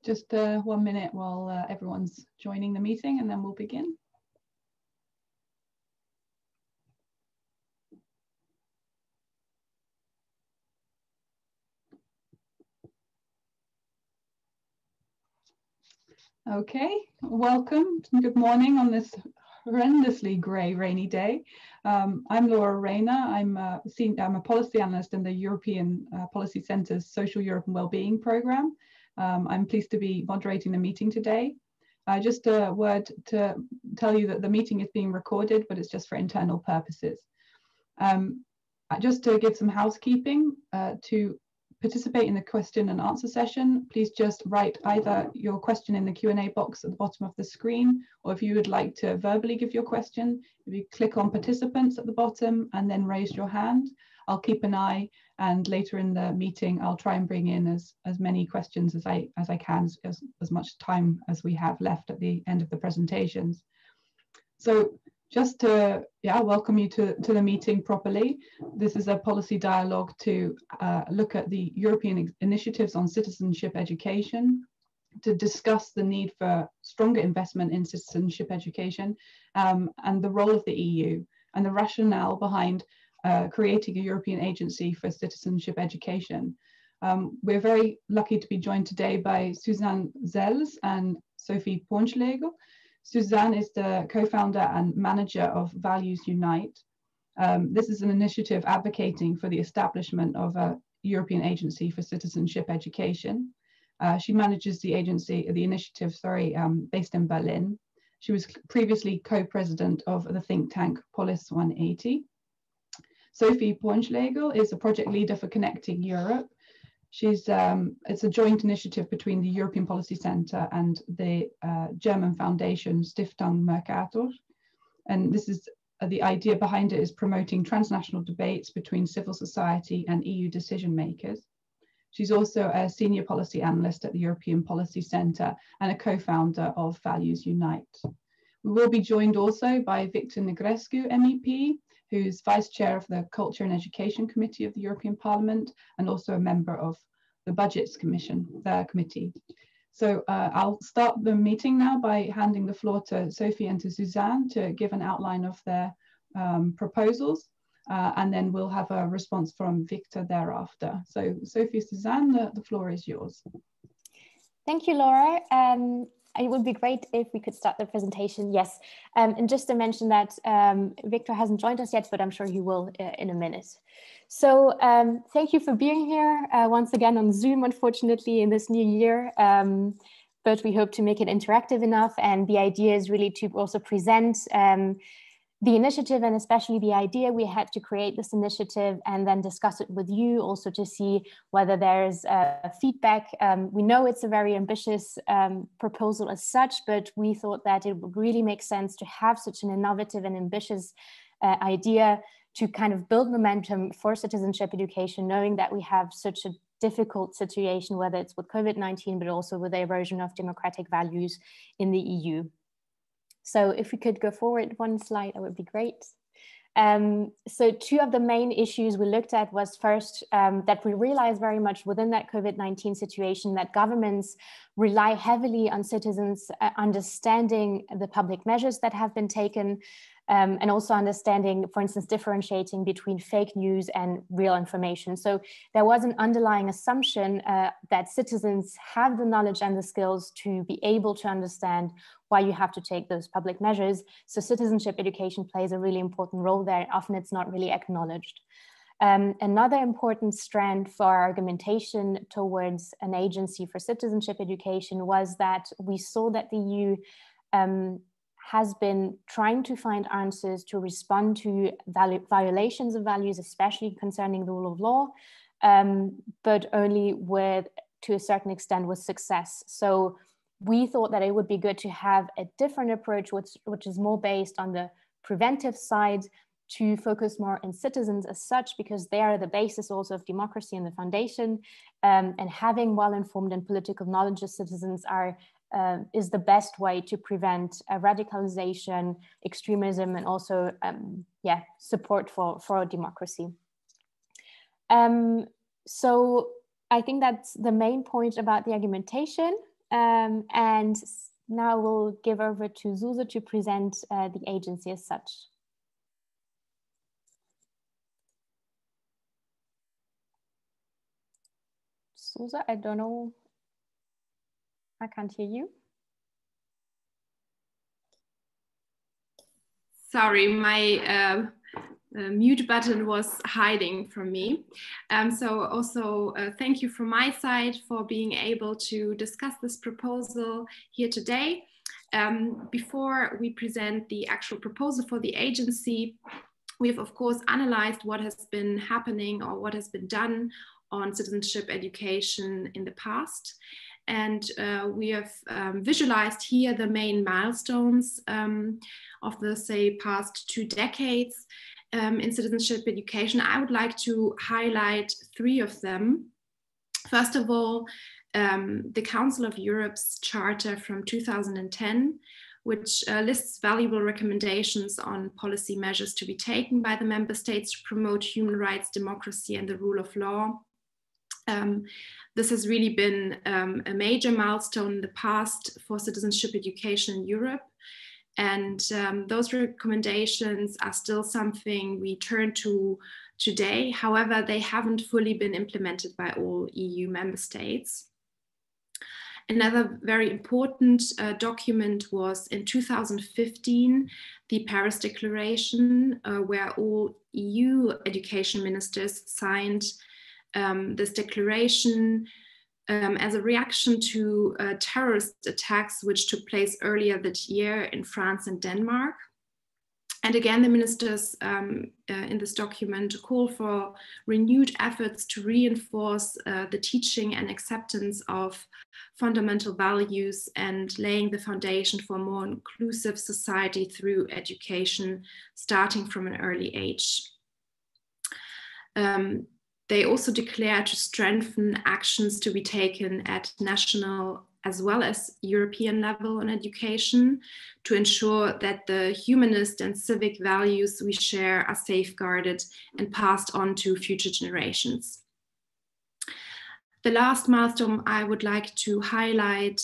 Just 1 minute while everyone's joining the meeting, and then we'll begin. Okay, welcome. Good morning on this horrendously grey, rainy day. I'm Laura Rayner. I'm a policy analyst in the European Policy Centre's Social Europe and Wellbeing Programme. I'm pleased to be moderating the meeting today. Just a word to tell you that the meeting is being recorded, but it's just for internal purposes. Just to give some housekeeping, to participate in the question and answer session, please just write either your question in the Q&A box at the bottom of the screen, or if you would like to verbally give your question, if you click on participants at the bottom and then raise your hand, I'll keep an eye, and later in the meeting I'll try and bring in as many questions as I can, as much time as we have left at the end of the presentations. So just to welcome you to the meeting properly. This is a policy dialogue to look at the European initiatives on citizenship education, to discuss the need for stronger investment in citizenship education, and the role of the EU, and the rationale behind creating a European agency for citizenship education. We're very lucky to be joined today by Susanne Zels and Sophie Pornschlegel. Susanne is the co-founder and manager of Values Unite. This is an initiative advocating for the establishment of a European agency for citizenship education. She manages the initiative, based in Berlin. She was previously co-president of the think tank Polis 180. Sophie Pornschlegel is a project leader for Connecting Europe. It's a joint initiative between the European Policy Centre and the German foundation Stiftung Mercator. And this is the idea behind it is promoting transnational debates between civil society and EU decision makers. She's also a senior policy analyst at the European Policy Centre and a co-founder of Values Unite. We will be joined also by Victor Negrescu, MEP, who's Vice Chair of the Culture and Education Committee of the European Parliament and also a member of the Budgets Committee. So I'll start the meeting now by handing the floor to Sophie and to Susanne to give an outline of their proposals, and then we'll have a response from Victor thereafter. So Sophie, Susanne, the floor is yours. Thank you, Laura. It would be great if we could start the presentation. Yes, and just to mention that Victor hasn't joined us yet, but I'm sure he will in a minute. So thank you for being here once again on Zoom, unfortunately, in this new year. But we hope to make it interactive enough. And the idea is really to also present the initiative, and especially the idea we had to create this initiative, and then discuss it with you also to see whether there's feedback. We know it's a very ambitious proposal as such, but we thought that it would really make sense to have such an innovative and ambitious idea to kind of build momentum for citizenship education, knowing that we have such a difficult situation, whether it's with COVID-19, but also with the erosion of democratic values in the EU. So if we could go forward one slide, that would be great. So two of the main issues we looked at was first that we realized very much within that COVID-19 situation that governments rely heavily on citizens understanding the public measures that have been taken, and also understanding, for instance, differentiating between fake news and real information. So there was an underlying assumption that citizens have the knowledge and the skills to be able to understand why you have to take those public measures. So citizenship education plays a really important role there. Often it's not really acknowledged. Another important strand for our argumentation towards an agency for citizenship education was that we saw that the EU has been trying to find answers to respond to violations of values, especially concerning the rule of law, but only to a certain extent with success. So we thought that it would be good to have a different approach, which is more based on the preventive side, to focus more on citizens as such, because they are the basis also of democracy and the foundation, and having well-informed and political knowledge of citizens is the best way to prevent radicalization, extremism, and also support for democracy. So I think that's the main point about the argumentation. And now we'll give over to Suze to present the agency as such. Suze, I don't know. I can't hear you. Sorry, my mute button was hiding from me. So also thank you from my side for being able to discuss this proposal here today. Before we present the actual proposal for the agency, we've of course analyzed what has been happening or what has been done on citizenship education in the past. And we have visualized here the main milestones of the, say, past 2 decades in citizenship education. I would like to highlight 3 of them. First of all, the Council of Europe's Charter from 2010, which lists valuable recommendations on policy measures to be taken by the member states to promote human rights, democracy, and the rule of law. This has really been a major milestone in the past for citizenship education in Europe. And those recommendations are still something we turn to today. However, they haven't fully been implemented by all EU member states. Another very important document was in 2015, the Paris Declaration, where all EU education ministers signed this declaration as a reaction to terrorist attacks which took place earlier that year in France and Denmark. And again, the ministers in this document call for renewed efforts to reinforce the teaching and acceptance of fundamental values and laying the foundation for a more inclusive society through education, starting from an early age. They also declare to strengthen actions to be taken at national as well as European level on education to ensure that the humanist and civic values we share are safeguarded and passed on to future generations. The last milestone I would like to highlight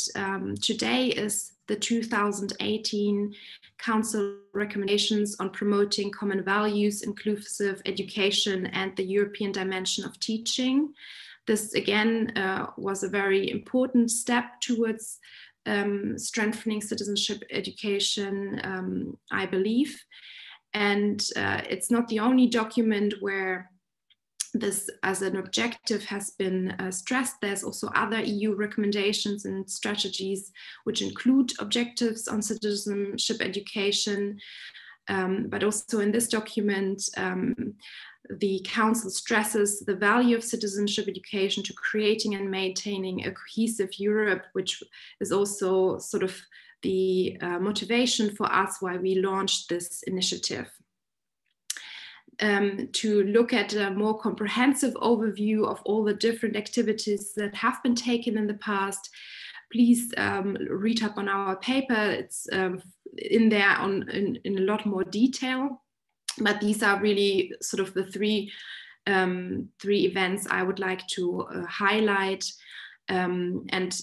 today is the 2018 Council recommendations on promoting common values, inclusive education, and the European dimension of teaching. This again was a very important step towards strengthening citizenship education, I believe. And it's not the only document where this as an objective has been stressed. There's also other EU recommendations and strategies which include objectives on citizenship education. But also in this document, the Council stresses the value of citizenship education to creating and maintaining a cohesive Europe, which is also sort of the motivation for us why we launched this initiative. To look at a more comprehensive overview of all the different activities that have been taken in the past, please read up on our paper. It's in there in a lot more detail, but these are really sort of the three events I would like to highlight. And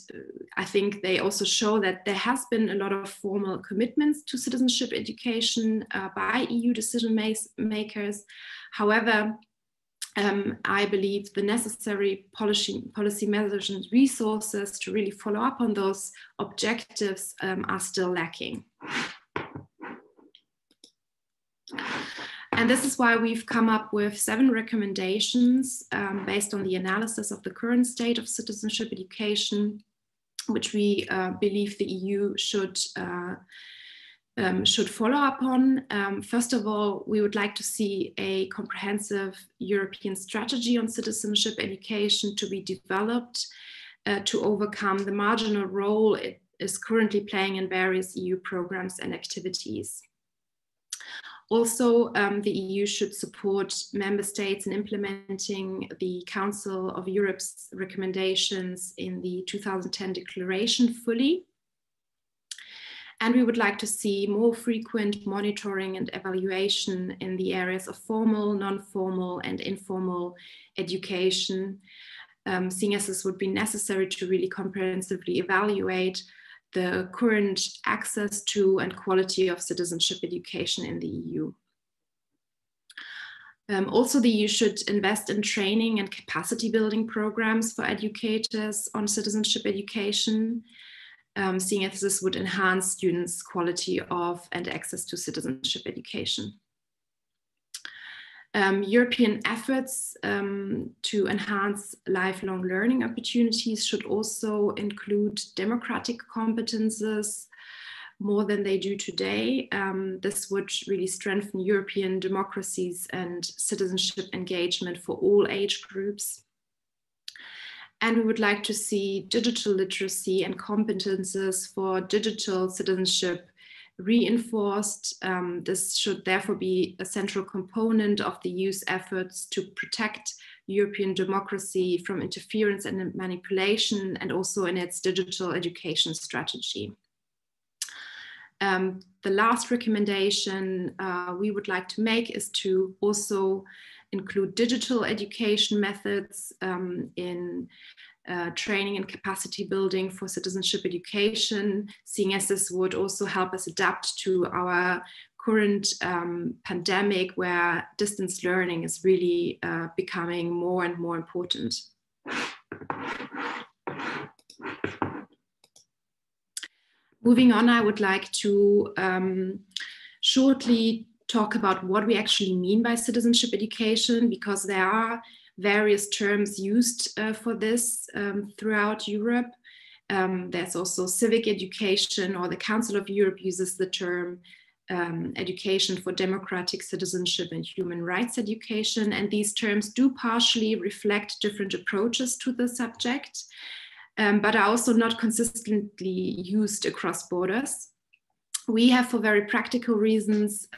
I think they also show that there has been a lot of formal commitments to citizenship education by EU decision makers. However, I believe the necessary policy measures and resources to really follow up on those objectives are still lacking. And this is why we've come up with 7 recommendations based on the analysis of the current state of citizenship education, which we believe the EU should follow up on. First of all, we would like to see a comprehensive European strategy on citizenship education to be developed to overcome the marginal role it is currently playing in various EU programs and activities. Also, the EU should support member states in implementing the Council of Europe's recommendations in the 2010 declaration fully. And we would like to see more frequent monitoring and evaluation in the areas of formal, non-formal, and informal education. seeing as this would be necessary to really comprehensively evaluate the current access to and quality of citizenship education in the EU. Also, the EU should invest in training and capacity building programs for educators on citizenship education, seeing as this would enhance students' quality of and access to citizenship education. European efforts to enhance lifelong learning opportunities should also include democratic competences more than they do today. This would really strengthen European democracies and citizenship engagement for all age groups. And we would like to see digital literacy and competences for digital citizenship reinforced. This should therefore be a central component of the EU's efforts to protect European democracy from interference and manipulation, and also in its digital education strategy. The last recommendation we would like to make is to also include digital education methods in training and capacity building for citizenship education, seeing as this would also help us adapt to our current pandemic, where distance learning is really becoming more and more important. Moving on, I would like to shortly talk about what we actually mean by citizenship education, because there are various terms used for this throughout Europe. There's also civic education, or the Council of Europe uses the term education for democratic citizenship and human rights education. And these terms do partially reflect different approaches to the subject, but are also not consistently used across borders. We have, for very practical reasons,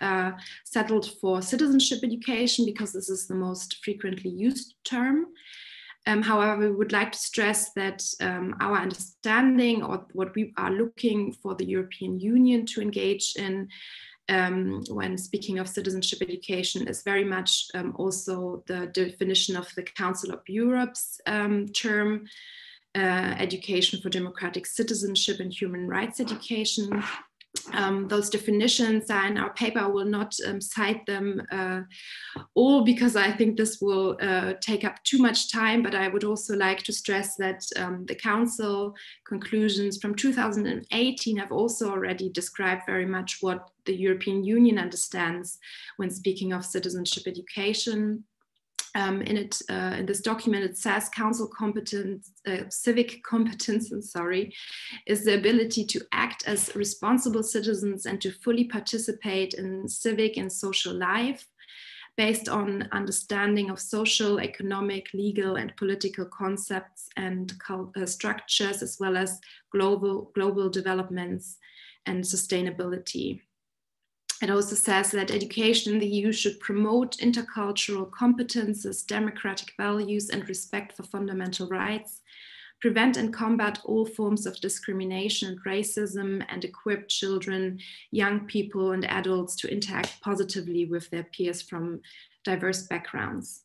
settled for citizenship education because this is the most frequently used term. However, we would like to stress that our understanding, or what we are looking for the European Union to engage in when speaking of citizenship education, is very much also the definition of the Council of Europe's term, education for democratic citizenship and human rights education. Those definitions are in our paper. I will not cite them all because I think this will take up too much time, but I would also like to stress that the Council conclusions from 2018 have also already described very much what the European Union understands when speaking of citizenship education. In this document, it says Council competence, civic competence, is the ability to act as responsible citizens and to fully participate in civic and social life based on understanding of social, economic, legal, and political concepts and structures, as well as global developments and sustainability. It also says that education in the EU should promote intercultural competences, democratic values, and respect for fundamental rights, prevent and combat all forms of discrimination and racism, and equip children, young people, and adults to interact positively with their peers from diverse backgrounds.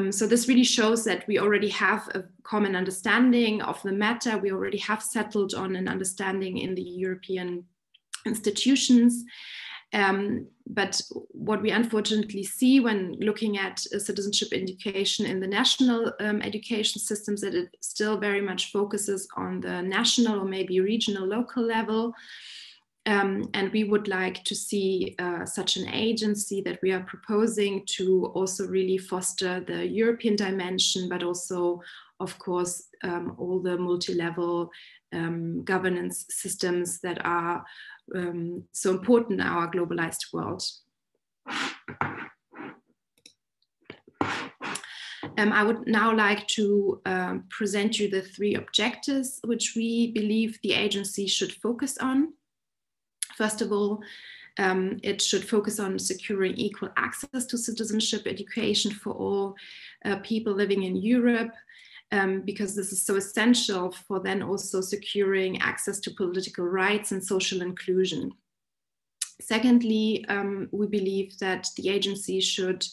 So this really shows that we already have a common understanding of the matter. We already have settled on an understanding in the European institutions. But what we unfortunately see when looking at citizenship education in the national education systems, that it still very much focuses on the national or maybe regional, local level. And we would like to see such an agency that we are proposing to also really foster the European dimension, but also, of course, all the multi-level governance systems that are so important in our globalized world. I would now like to present you the 3 objectives which we believe the agency should focus on. First of all, it should focus on securing equal access to citizenship education for all people living in Europe, because this is so essential for then also securing access to political rights and social inclusion. Secondly, we believe that the agency should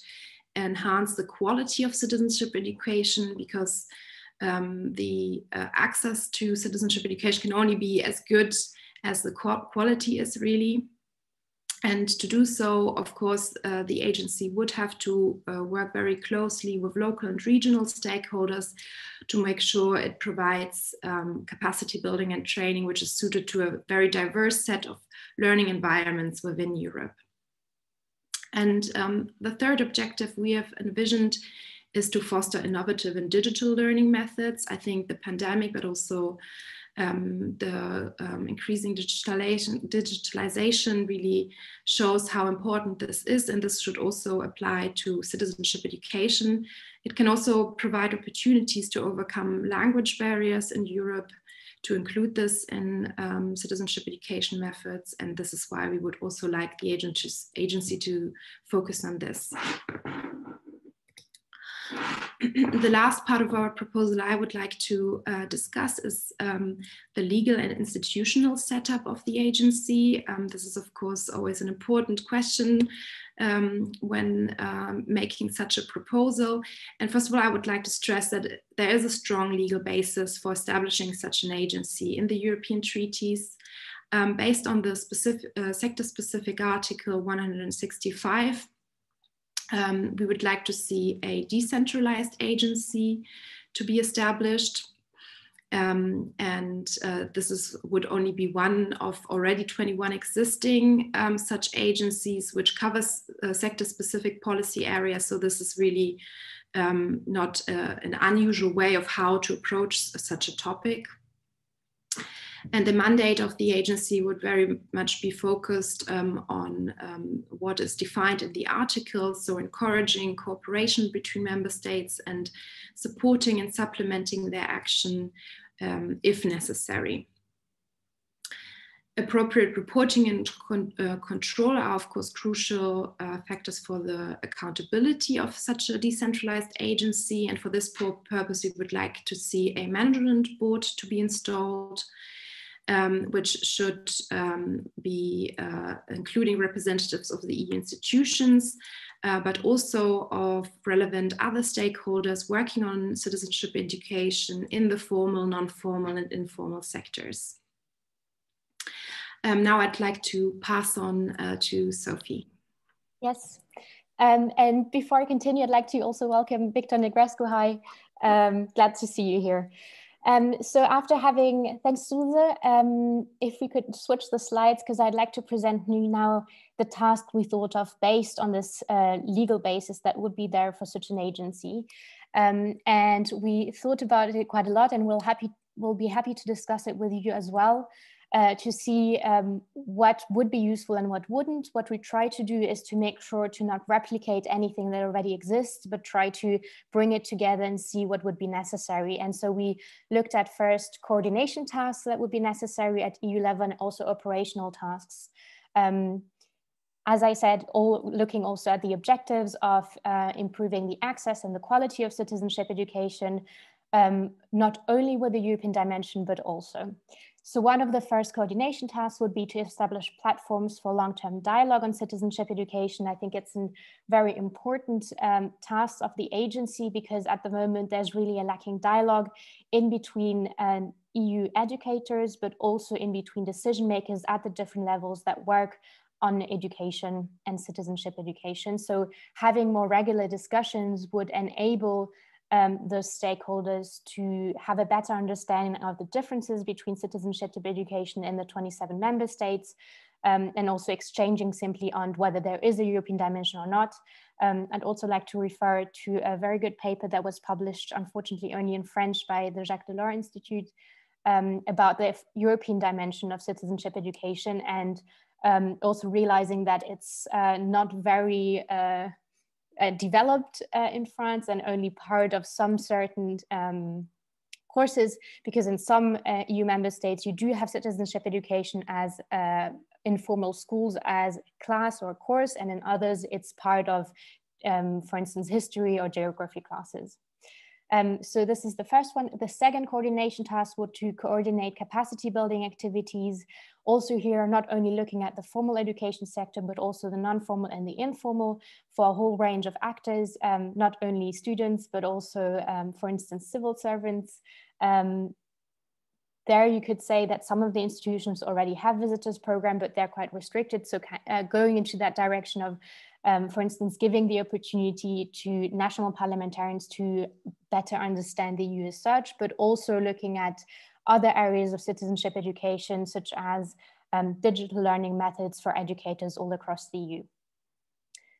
enhance the quality of citizenship education, because the access to citizenship education can only be as good as the quality is really. And to do so, of course, the agency would have to work very closely with local and regional stakeholders to make sure it provides capacity building and training, which is suited to a very diverse set of learning environments within Europe. And the third objective we have envisioned is to foster innovative and digital learning methods. I think the pandemic, but also the increasing digitalization really shows how important this is, and this should also apply to citizenship education. It can also provide opportunities to overcome language barriers in Europe, to include this in citizenship education methods, and this is why we would also like the agency to focus on this. The last part of our proposal I would like to discuss is the legal and institutional setup of the agency. This is, of course, always an important question when making such a proposal. And first of all, I would like to stress that there is a strong legal basis for establishing such an agency in the European treaties, based on the sector-specific Article 165. We would like to see a decentralized agency to be established. This would only be one of already 21 existing such agencies, which covers sector-specific policy areas. So this is really not an unusual way of how to approach such a topic. And the mandate of the agency would very much be focused on what is defined in the articles, so encouraging cooperation between member states and supporting and supplementing their action if necessary. Appropriate reporting and control are, of course, crucial factors for the accountability of such a decentralized agency. And for this purpose, we would like to see a management board to be installed, which should be including representatives of the EU institutions, but also of relevant other stakeholders working on citizenship education in the formal, non-formal and informal sectors. Now I'd like to pass on to Sophie. Yes, and before I continue, I'd like to also welcome Victor Negrescu. Hi, glad to see you here. So after having, thanks Susanne, if we could switch the slides, because I'd like to present you now the task we thought of based on this legal basis that would be there for such an agency. And we thought about it quite a lot, and we'll be happy to discuss it with you as well. To see what would be useful and what wouldn't. What we try to do is to make sure to not replicate anything that already exists, but try to bring it together and see what would be necessary. And so we looked at first coordination tasks that would be necessary at EU level, and also operational tasks. As I said, looking also at the objectives of improving the access and the quality of citizenship education, not only with the European dimension, but also. So one of the first coordination tasks would be to establish platforms for long-term dialogue on citizenship education. I think it's a very important task of the agency, because at the moment there's really a lacking dialogue in between EU educators, but also in between decision makers at the different levels that work on education and citizenship education. So having more regular discussions would enable those stakeholders to have a better understanding of the differences between citizenship education in the 27 member states, and also exchanging simply on whether there is a European dimension or not. I'd also like to refer to a very good paper that was published, unfortunately only in French, by the Jacques Delors Institute about the European dimension of citizenship education, and also realizing that it's not very developed in France, and only part of some certain courses, because in some EU member states you do have citizenship education as informal schools as class or course, and in others it's part of, for instance, history or geography classes. So this is the first one. The second coordination task was to coordinate capacity building activities. Also here, not only looking at the formal education sector, but also the non-formal and the informal for a whole range of actors, not only students, but also, for instance, civil servants. There you could say that some of the institutions already have visitors program, but they're quite restricted. So going into that direction of, for instance, giving the opportunity to national parliamentarians to better understand the EU as such, but also looking at other areas of citizenship education, such as digital learning methods for educators all across the EU.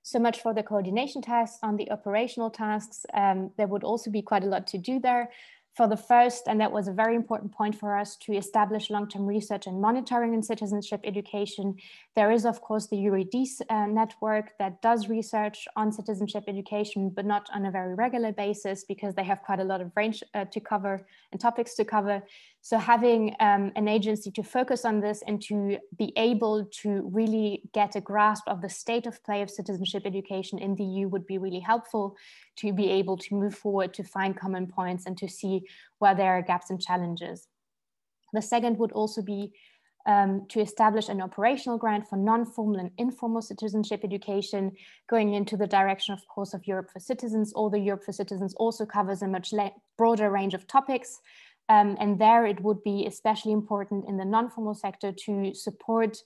So much for the coordination tasks. On the operational tasks, there would also be quite a lot to do there. For the first, and that was a very important point for us, to establish long-term research and monitoring in citizenship education. There is, of course, the EURIDIS network that does research on citizenship education, but not on a very regular basis because they have quite a lot of range to cover and topics to cover. So having an agency to focus on this and to be able to really get a grasp of the state of play of citizenship education in the EU would be really helpful to be able to move forward, to find common points and to see where there are gaps and challenges. The second would also be to establish an operational grant for non-formal and informal citizenship education, going into the direction, of course, of Europe for Citizens. Although Europe for Citizens also covers a much broader range of topics. And there it would be especially important in the non-formal sector to support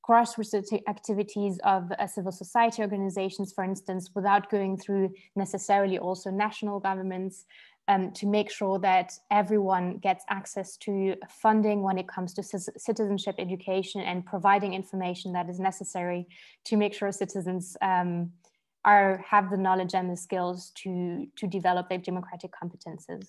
grassroots activities of civil society organizations, for instance, without going through necessarily also national governments, to make sure that everyone gets access to funding when it comes to citizenship education and providing information that is necessary to make sure citizens have the knowledge and the skills to develop their democratic competences.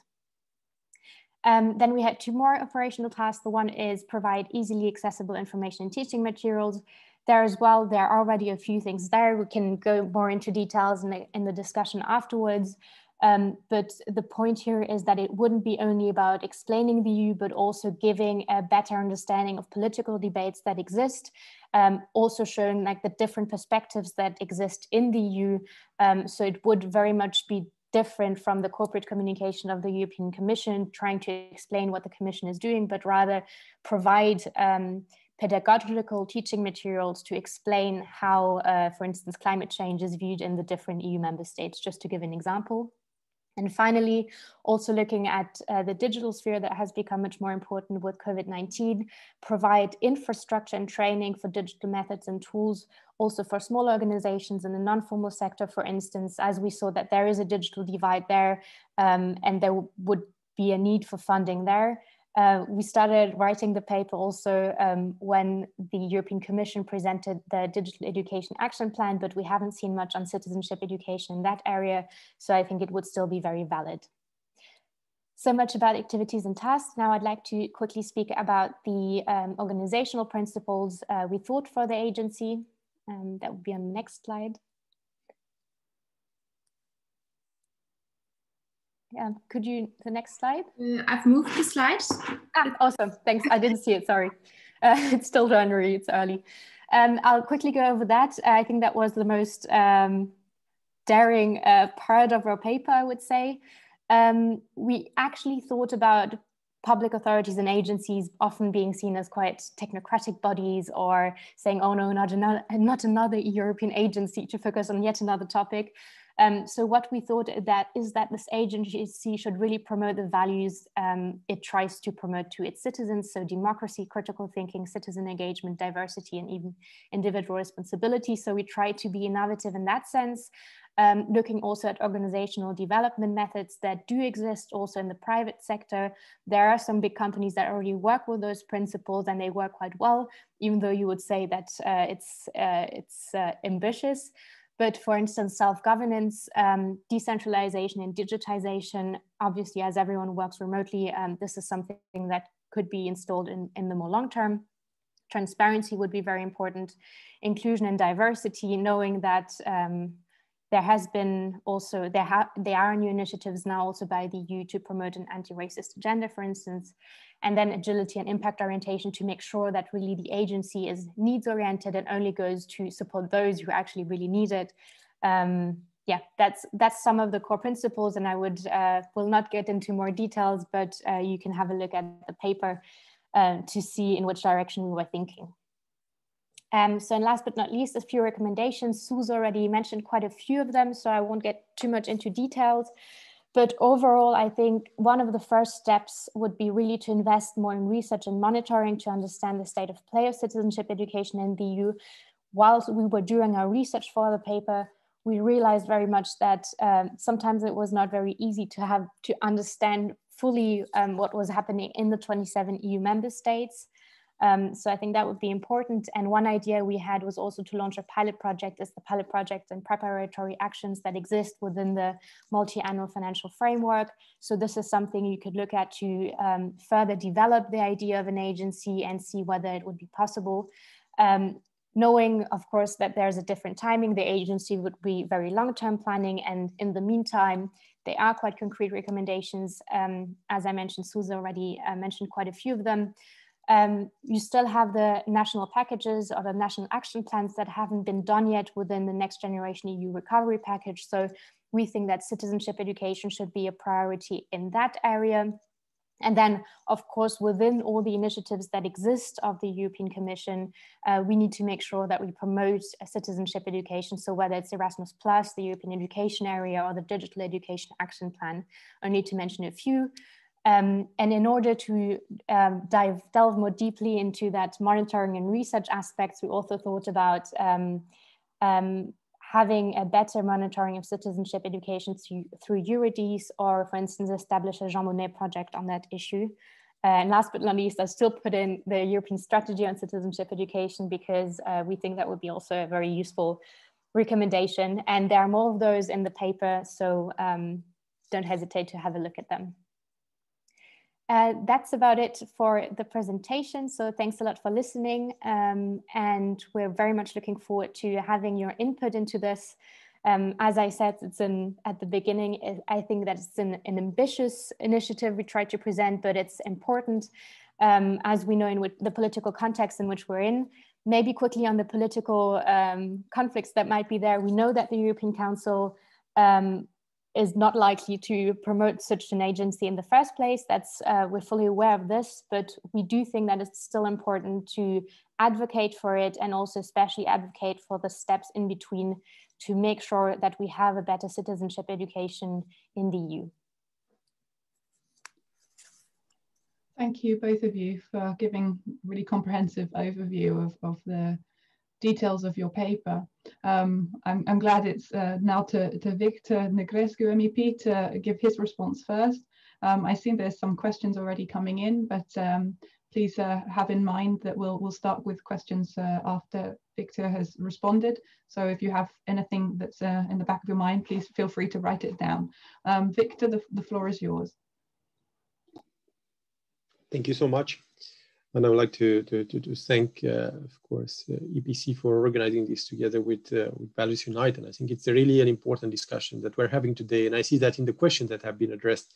Then we had two more operational tasks. The one is provide easily accessible information and teaching materials. There as well, there are already a few things there. We can go more into details in the discussion afterwards. But the point here is that it wouldn't be only about explaining the EU, but also giving a better understanding of political debates that exist, also showing like the different perspectives that exist in the EU. So it would very much be different from the corporate communication of the European Commission, trying to explain what the Commission is doing, but rather provide pedagogical teaching materials to explain how, for instance, climate change is viewed in the different EU member states, just to give an example. And finally, also looking at the digital sphere that has become much more important with COVID-19, provide infrastructure and training for digital methods and tools, also for small organizations in the non-formal sector, for instance, as we saw that there is a digital divide there, and there would be a need for funding there. We started writing the paper also when the European Commission presented the Digital Education Action Plan, but we haven't seen much on citizenship education in that area, so I think it would still be very valid. So much about activities and tasks. Now I'd like to quickly speak about the organizational principles we thought for the agency. That would be on the next slide. Yeah, could you, the next slide? I've moved the slide. Ah, awesome, thanks. I didn't see it, sorry. It's still January, it's early. I'll quickly go over that. I think that was the most daring part of our paper, I would say. We actually thought about public authorities and agencies often being seen as quite technocratic bodies, or saying, oh no, not another European agency to focus on yet another topic. So what we thought is that this agency should really promote the values it tries to promote to its citizens. So democracy, critical thinking, citizen engagement, diversity, and even individual responsibility. So we try to be innovative in that sense, looking also at organizational development methods that do exist also in the private sector. There are some big companies that already work with those principles, and they work quite well, even though you would say that it's ambitious. But for instance, self-governance, decentralization and digitization, obviously as everyone works remotely, this is something that could be installed in the more long term. Transparency would be very important. Inclusion and diversity, knowing that there has been also, there are new initiatives now also by the EU to promote an anti-racist agenda, for instance. And then agility and impact orientation to make sure that really the agency is needs oriented and only goes to support those who actually really need it. yeah, that's some of the core principles, and I will not get into more details, but you can have a look at the paper to see in which direction we were thinking. So and last but not least, a few recommendations. Suze already mentioned quite a few of them, so I won't get too much into details. But overall, I think one of the first steps would be really to invest more in research and monitoring to understand the state of play of citizenship education in the EU. Whilst we were doing our research for the paper, we realized very much that sometimes it was not very easy to understand fully what was happening in the 27 EU member states. So I think that would be important. And one idea we had was also to launch a pilot project, as the pilot project and preparatory actions that exist within the multi-annual financial framework. So this is something you could look at to further develop the idea of an agency and see whether it would be possible. Knowing, of course, that there's a different timing, the agency would be very long-term planning. And in the meantime, they are quite concrete recommendations. As I mentioned, Suze already mentioned quite a few of them. You still have the national packages or the national action plans that haven't been done yet within the Next Generation EU recovery package. So we think that citizenship education should be a priority in that area. And then, of course, within all the initiatives that exist of the European Commission, we need to make sure that we promote citizenship education. So whether it's Erasmus+, the European Education Area, or the Digital Education Action Plan, I need to mention a few. And in order to delve more deeply into that monitoring and research aspects, we also thought about having a better monitoring of citizenship education through EURIDIS, or for instance, establish a Jean Monnet project on that issue. And last but not least, I still put in the European strategy on citizenship education, because we think that would be also a very useful recommendation. And there are more of those in the paper, so don't hesitate to have a look at them. That's about it for the presentation. So thanks a lot for listening. And we're very much looking forward to having your input into this. As I said, at the beginning, I think that it's an ambitious initiative we try to present, but it's important, as we know in the political context in which we're in. Maybe quickly on the political conflicts that might be there. We know that the European Council is not likely to promote such an agency in the first place. We're fully aware of this, but we do think that it's still important to advocate for it, and also especially advocate for the steps in between to make sure that we have a better citizenship education in the EU. Thank you, both of you, for giving a really comprehensive overview of the details of your paper. I'm glad it's now to Victor Negrescu, MEP, to give his response first. I see there's some questions already coming in, but please have in mind that we'll start with questions after Victor has responded. So if you have anything that's in the back of your mind, please feel free to write it down. Victor, the floor is yours. Thank you so much. And I would like to thank, of course, EPC for organizing this together with Values Unite. And I think it's really an important discussion that we're having today. And I see that in the questions that have been addressed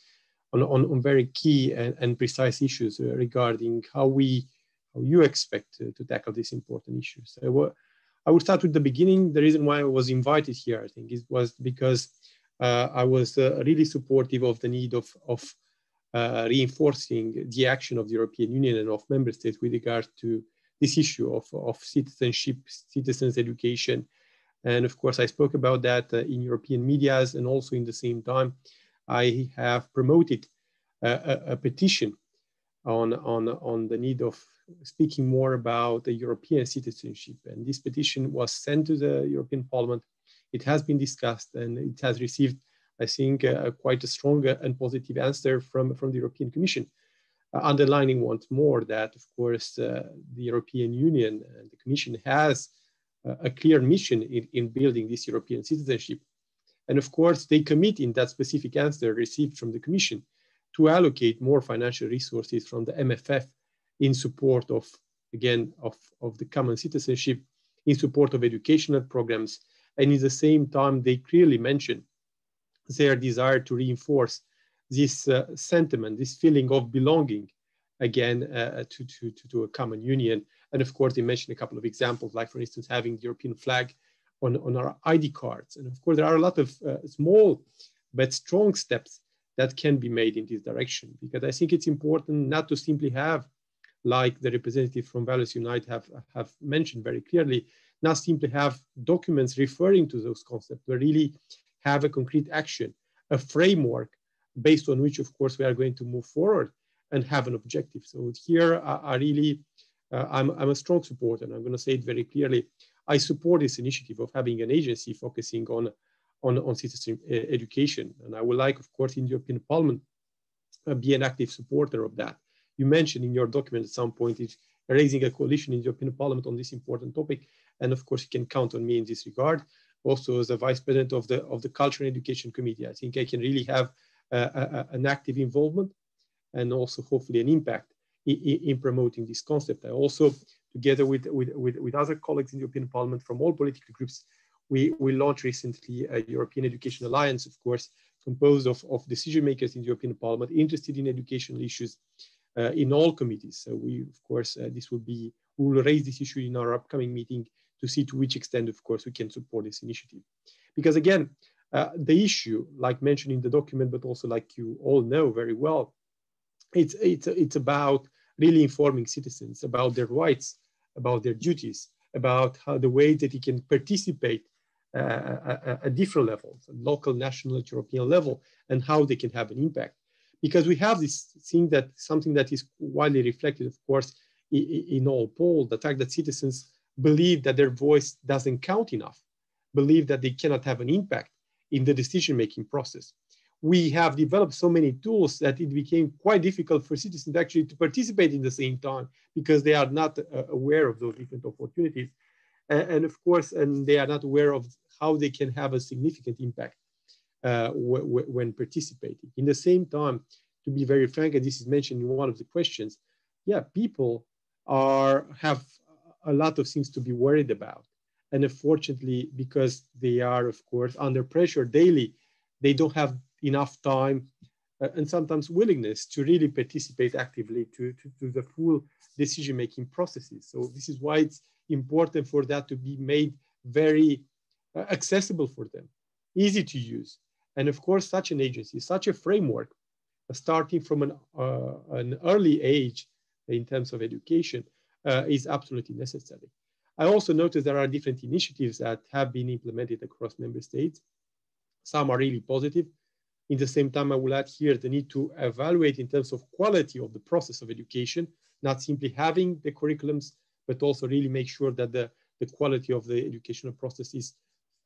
on very key and precise issues regarding how you expect to tackle these important issues. I would start with the beginning. The reason why I was invited here, I think, was because I was really supportive of the need of reinforcing the action of the European Union and of member states with regard to this issue of citizenship, citizens' education. And of course, I spoke about that in European medias, and also in the same time, I have promoted a petition on the need of speaking more about the European citizenship. And this petition was sent to the European Parliament. It has been discussed, and it has received, I think, quite a strong and positive answer from the European Commission, underlining once more that, of course, the European Union and the Commission has a clear mission in building this European citizenship. And of course, they commit in that specific answer received from the Commission to allocate more financial resources from the MFF in support of, again, of the common citizenship, in support of educational programs. And at the same time, they clearly mention their desire to reinforce this sentiment, this feeling of belonging, again, to a common union. And of course, they mentioned a couple of examples, like, for instance, having the European flag on our ID cards. And of course, there are a lot of small but strong steps that can be made in this direction, because I think it's important not to simply have, like the representative from Values Unite have mentioned very clearly, not simply have documents referring to those concepts, but really have a concrete action, a framework based on which, of course, we are going to move forward and have an objective. So here, I'm a strong supporter, and I'm going to say it very clearly. I support this initiative of having an agency focusing on citizen education, and I would like, of course, in the European Parliament, be an active supporter of that. You mentioned in your document at some point is raising a coalition in the European Parliament on this important topic, and of course, you can count on me in this regard. Also, as a vice president of the Culture and Education Committee, I think I can really have an active involvement and also hopefully an impact in promoting this concept. I also, together with other colleagues in the European Parliament from all political groups, we launched recently a European Education Alliance, of course, composed of decision makers in the European Parliament interested in educational issues in all committees. So we, of course, we will raise this issue in our upcoming meeting to see to which extent, of course, we can support this initiative. Because again, the issue, like mentioned in the document, but also like you all know very well, it's about really informing citizens about their rights, about their duties, about how the way that he can participate at different levels, local, national, European level, and how they can have an impact. Because we have this thing that something that is widely reflected, of course, in all polls, the fact that citizens believe that their voice doesn't count enough, believe that they cannot have an impact in the decision-making process. We have developed so many tools that it became quite difficult for citizens actually to participate in the same time because they are not aware of those different opportunities. And of course, and they are not aware of how they can have a significant impact when participating. In the same time, to be very frank, and this is mentioned in one of the questions, yeah, people have a lot of things to be worried about. And unfortunately, because they are, of course, under pressure daily, they don't have enough time and sometimes willingness to really participate actively to the full decision-making processes. So this is why it's important for that to be made very accessible for them, easy to use. And of course, such an agency, such a framework, starting from an early age in terms of education, is absolutely necessary. I also noticed there are different initiatives that have been implemented across member states. Some are really positive. In the same time, I will add here the need to evaluate in terms of quality of the process of education, not simply having the curriculums, but also really make sure that the quality of the educational processes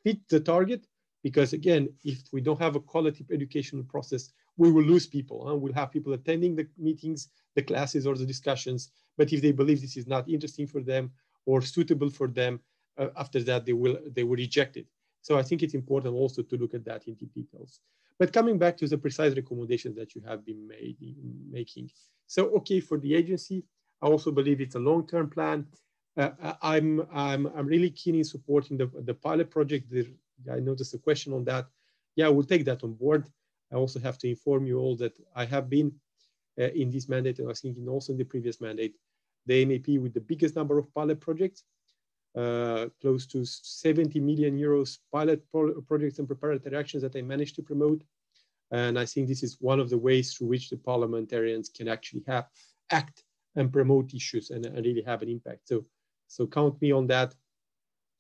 fit the target. Because again, if we don't have a quality educational process, we will lose people. We'll have people attending the meetings, the classes, or the discussions. But if they believe this is not interesting for them or suitable for them, after that they will reject it. So I think it's important also to look at that into details. But coming back to the precise recommendations that you have been making. So, okay, for the agency, I also believe it's a long-term plan. I'm really keen in supporting the pilot project. I noticed a question on that. Yeah, we'll take that on board. I also have to inform you all that I have been in this mandate, and I was thinking also in the previous mandate, the MAP with the biggest number of pilot projects, close to 70 million euros pilot projects and preparatory actions that I managed to promote. And I think this is one of the ways through which the parliamentarians can actually act and promote issues and really have an impact. So count me on that.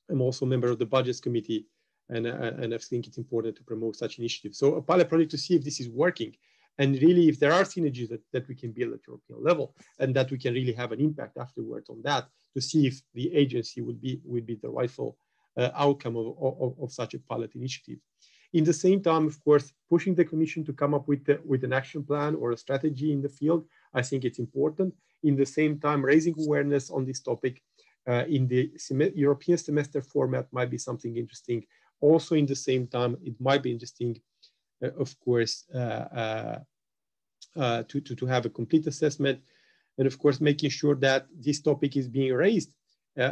I'm also a member of the Budgets Committee, and I think it's important to promote such initiatives. So a pilot project to see if this is working, and really if there are synergies that we can build at European level, and that we can really have an impact afterwards on that, to see if the agency would be the rightful outcome of such a pilot initiative. In the same time, of course, pushing the Commission to come up with an action plan or a strategy in the field, I think it's important. In the same time, raising awareness on this topic in the European semester format might be something interesting. Also, in the same time, it might be interesting, of course, to have a complete assessment, and of course, making sure that this topic is being raised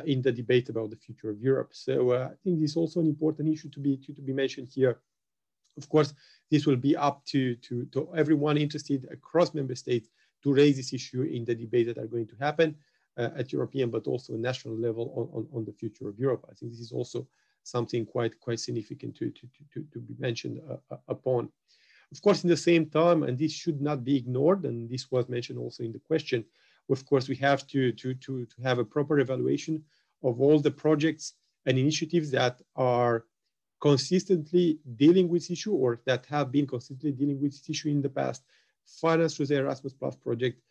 in the debate about the future of Europe. So I think this is also an important issue to be mentioned here. Of course, this will be up to everyone interested across member states to raise this issue in the debate that are going to happen at European, but also national level on the future of Europe. I think this is also something quite significant to be mentioned upon. Of course, in the same time, and this should not be ignored, and this was mentioned also in the question, of course, we have to have a proper evaluation of all the projects and initiatives that are consistently dealing with this issue, or that have been consistently dealing with this issue in the past, financed through the Erasmus Plus project,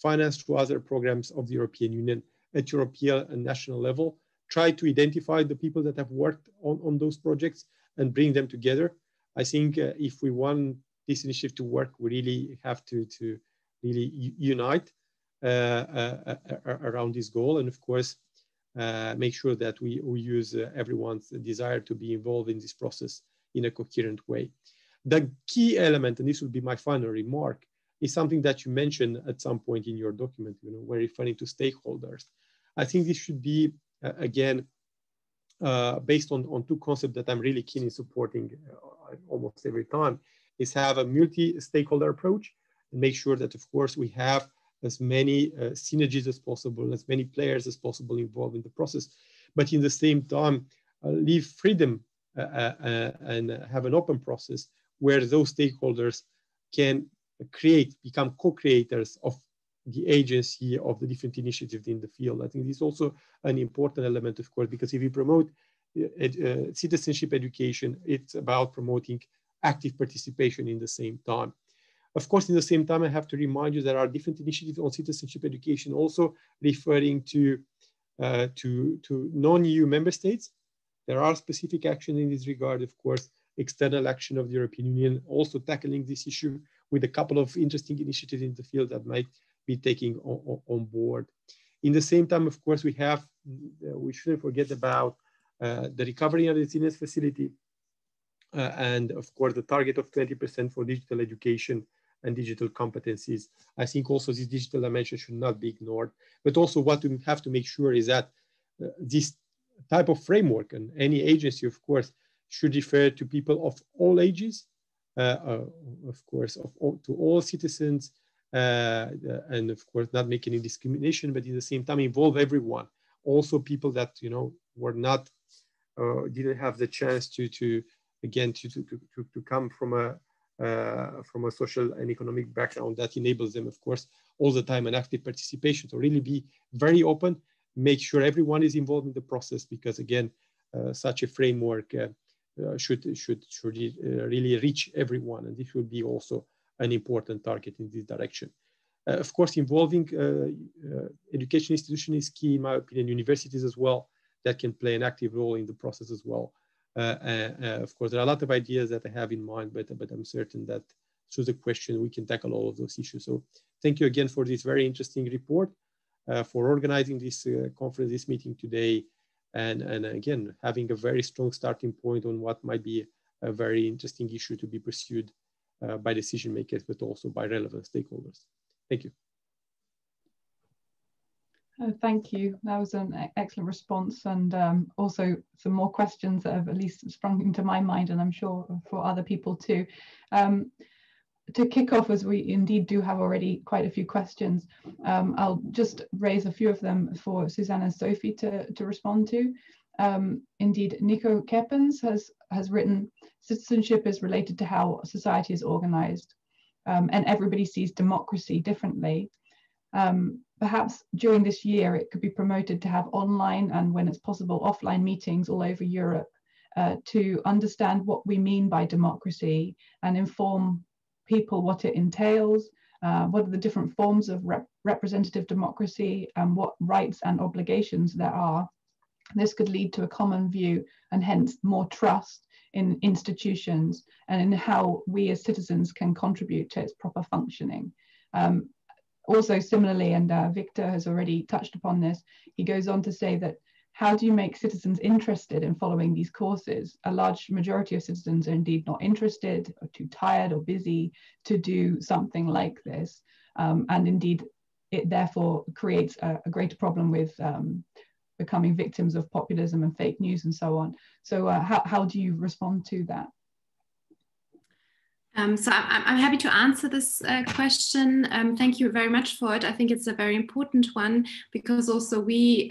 financed through other programs of the European Union at European and national level, try to identify the people that have worked on those projects and bring them together. I think if we want this initiative to work, we really have to really unite around this goal, and of course, make sure that we use everyone's desire to be involved in this process in a coherent way. The key element, and this will be my final remark, is something that you mentioned at some point in your document, when referring to stakeholders. I think this should be, again, based on two concepts that I'm really keen in supporting almost every time, is have a multi-stakeholder approach and make sure that, of course, we have as many synergies as possible, as many players as possible involved in the process, but in the same time, leave freedom and have an open process where those stakeholders can become co-creators of the agency of the different initiatives in the field. I think this is also an important element, of course, because if you promote citizenship education, it's about promoting active participation in the same time. Of course, in the same time, I have to remind you there are different initiatives on citizenship education also referring to non-EU member states. There are specific actions in this regard, of course, external action of the European Union, also tackling this issue with a couple of interesting initiatives in the field that might be taking on board. In the same time, of course, we shouldn't forget about the recovery and resilience facility, and of course, the target of 20% for digital education and digital competencies. I think also this digital dimension should not be ignored, but also what we have to make sure is that this type of framework, and any agency, of course, should refer to people of all ages, of course, to all citizens, and of course, not make any discrimination, but at the same time involve everyone. Also people that, were not, didn't have the chance to come from a social and economic background that enables them, of course, all the time an active participation. So really be very open, make sure everyone is involved in the process, because again, such a framework should really reach everyone, and this will be also an important target in this direction. Of course, involving education institution is key, in my opinion, universities as well, that can play an active role in the process as well. Of course, there are a lot of ideas that I have in mind, but I'm certain that through the question, we can tackle all of those issues. So thank you again for this very interesting report, for organizing this conference, this meeting today, and again, having a very strong starting point on what might be a very interesting issue to be pursued by decision makers, but also by relevant stakeholders. Thank you. Thank you. That was an excellent response, and also some more questions that have at least sprung into my mind, and I'm sure for other people too. To kick off, as we indeed do have already quite a few questions, I'll just raise a few of them for Susanne and Sophie to respond to. Indeed, Nico Keppens has written, citizenship is related to how society is organized, and everybody sees democracy differently. Perhaps during this year, it could be promoted to have online and, when it's possible, offline meetings all over Europe to understand what we mean by democracy and inform people what it entails, what are the different forms of representative democracy, and what rights and obligations there are. This could lead to a common view and hence more trust in institutions and in how we as citizens can contribute to its proper functioning. Also similarly, and Victor has already touched upon this, he goes on to say that how do you make citizens interested in following these courses? A large majority of citizens are indeed not interested, or too tired or busy to do something like this. And indeed, it therefore creates a greater problem with becoming victims of populism and fake news and so on. So how do you respond to that? So I'm happy to answer this question. Thank you very much for it. I think it's a very important one, because also we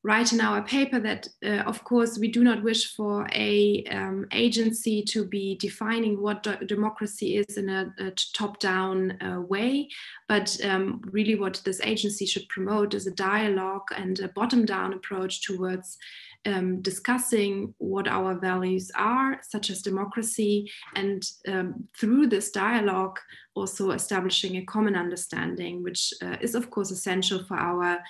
write in our paper that, of course, we do not wish for a agency to be defining what democracy is in a top-down way, but really what this agency should promote is a dialogue and a bottom-down approach towards discussing what our values are, such as democracy, and through this dialogue also establishing a common understanding, which is of course essential for our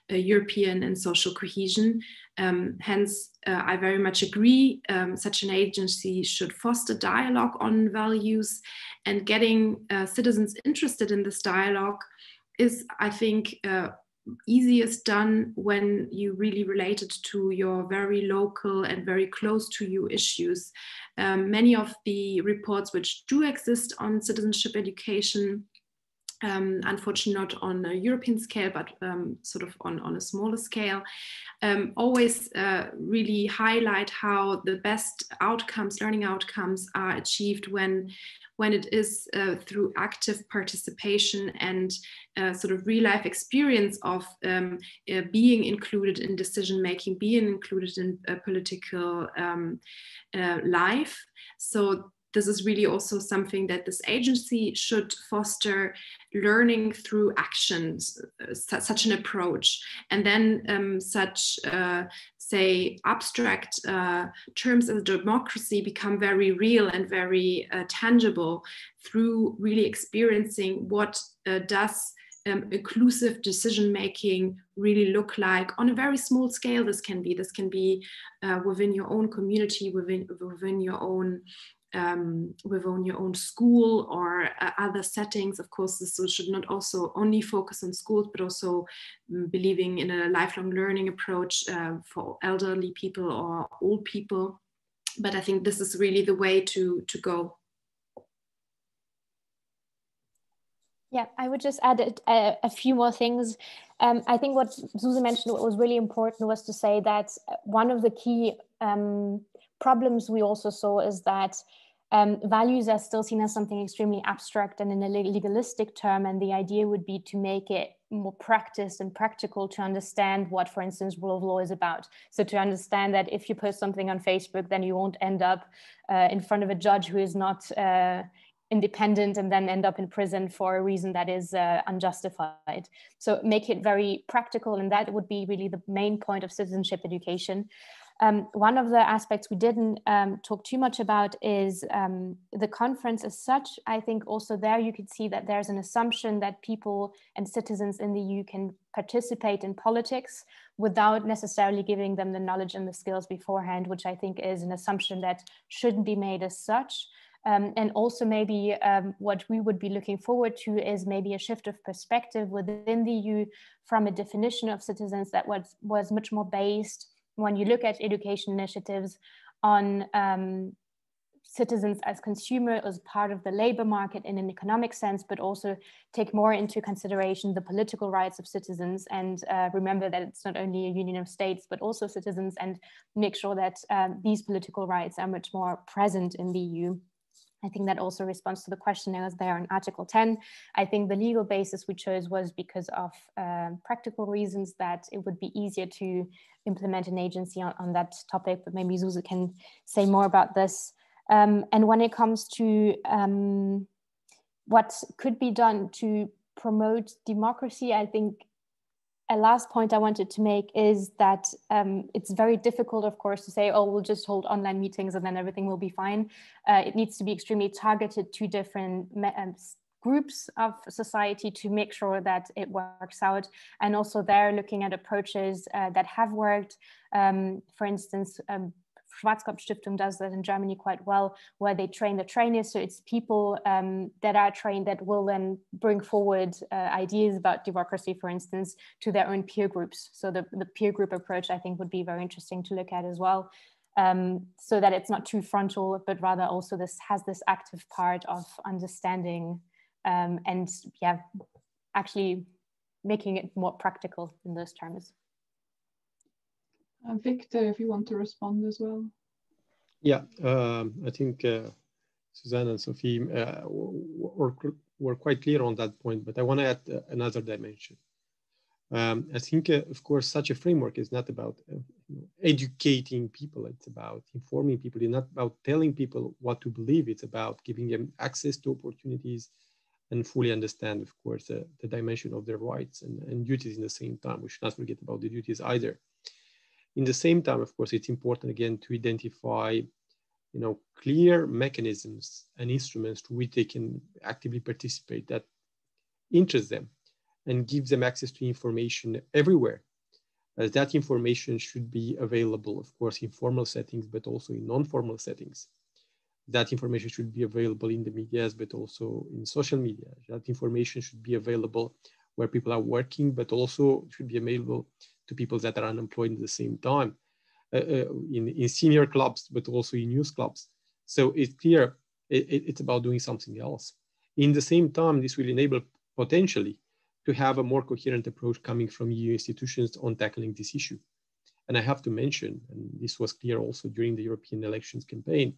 European and social cohesion. Hence, I very much agree, such an agency should foster dialogue on values, and getting citizens interested in this dialogue is, I think, easiest done when you really relate it to your very local and very close to you issues. Many of the reports which do exist on citizenship education, unfortunately not on a European scale, but sort of on a smaller scale, always really highlight how the best outcomes, learning outcomes, are achieved when it is through active participation and sort of real life experience of being included in decision making, being included in political life. So this is really also something that this agency should foster, learning through actions, such an approach. And then such, say, abstract terms as democracy become very real and very tangible through really experiencing what does inclusive decision-making really look like on a very small scale. This can be within your own community, within your own school or other settings. Of course, this should not also only focus on schools, but also believing in a lifelong learning approach for elderly people or old people. But I think this is really the way to go. Yeah, I would just add a few more things. I think what Susanne mentioned, what was really important was to say that one of the key problems we also saw is that values are still seen as something extremely abstract and in a legalistic term, and the idea would be to make it more practiced and practical to understand what, for instance, rule of law is about. So to understand that if you post something on Facebook, then you won't end up in front of a judge who is not independent and then end up in prison for a reason that is unjustified. So make it very practical, and that would be really the main point of citizenship education. One of the aspects we didn't talk too much about is the conference as such. I think also there you could see that there's an assumption that people and citizens in the EU can participate in politics without necessarily giving them the knowledge and the skills beforehand, which I think is an assumption that shouldn't be made as such. And also maybe what we would be looking forward to is maybe a shift of perspective within the EU from a definition of citizens that was much more based, when you look at education initiatives, on citizens as consumers, as part of the labor market in an economic sense, but also take more into consideration the political rights of citizens, and remember that it's not only a union of states, but also citizens, and make sure that these political rights are much more present in the EU. I think that also responds to the question that was there on Article 10. I think the legal basis we chose was because of practical reasons, that it would be easier to implement an agency on that topic, but maybe Susanne can say more about this. And when it comes to what could be done to promote democracy, I think a last point I wanted to make is that it's very difficult, of course, to say, oh, we'll just hold online meetings and then everything will be fine. It needs to be extremely targeted to different groups of society to make sure that it works out. And also they're looking at approaches that have worked. For instance, Schwarzkopf-Stiftung does that in Germany quite well, where they train the trainers. So it's people that are trained that will then bring forward ideas about democracy, for instance, to their own peer groups. So the peer group approach, I think, would be very interesting to look at as well, so that it's not too frontal, but rather also this has this active part of understanding and yeah, actually making it more practical in those terms. Victor, if you want to respond as well. Yeah, I think Susanne and Sophie were quite clear on that point, but I want to add another dimension. I think, of course, such a framework is not about educating people. It's about informing people. It's not about telling people what to believe. It's about giving them access to opportunities and fully understand, of course, the dimension of their rights and duties in the same time. We should not forget about the duties either. In the same time, of course, it's important, again, to identify clear mechanisms and instruments to which they can actively participate that interest them and give them access to information everywhere. As that information should be available, of course, in formal settings, but also in non-formal settings. That information should be available in the media, but also in social media. That information should be available where people are working, but also should be available to people that are unemployed at the same time, in senior clubs, but also in youth clubs. So it's clear it's about doing something else. In the same time, this will enable potentially to have a more coherent approach coming from EU institutions on tackling this issue. And I have to mention, and this was clear also during the European elections campaign,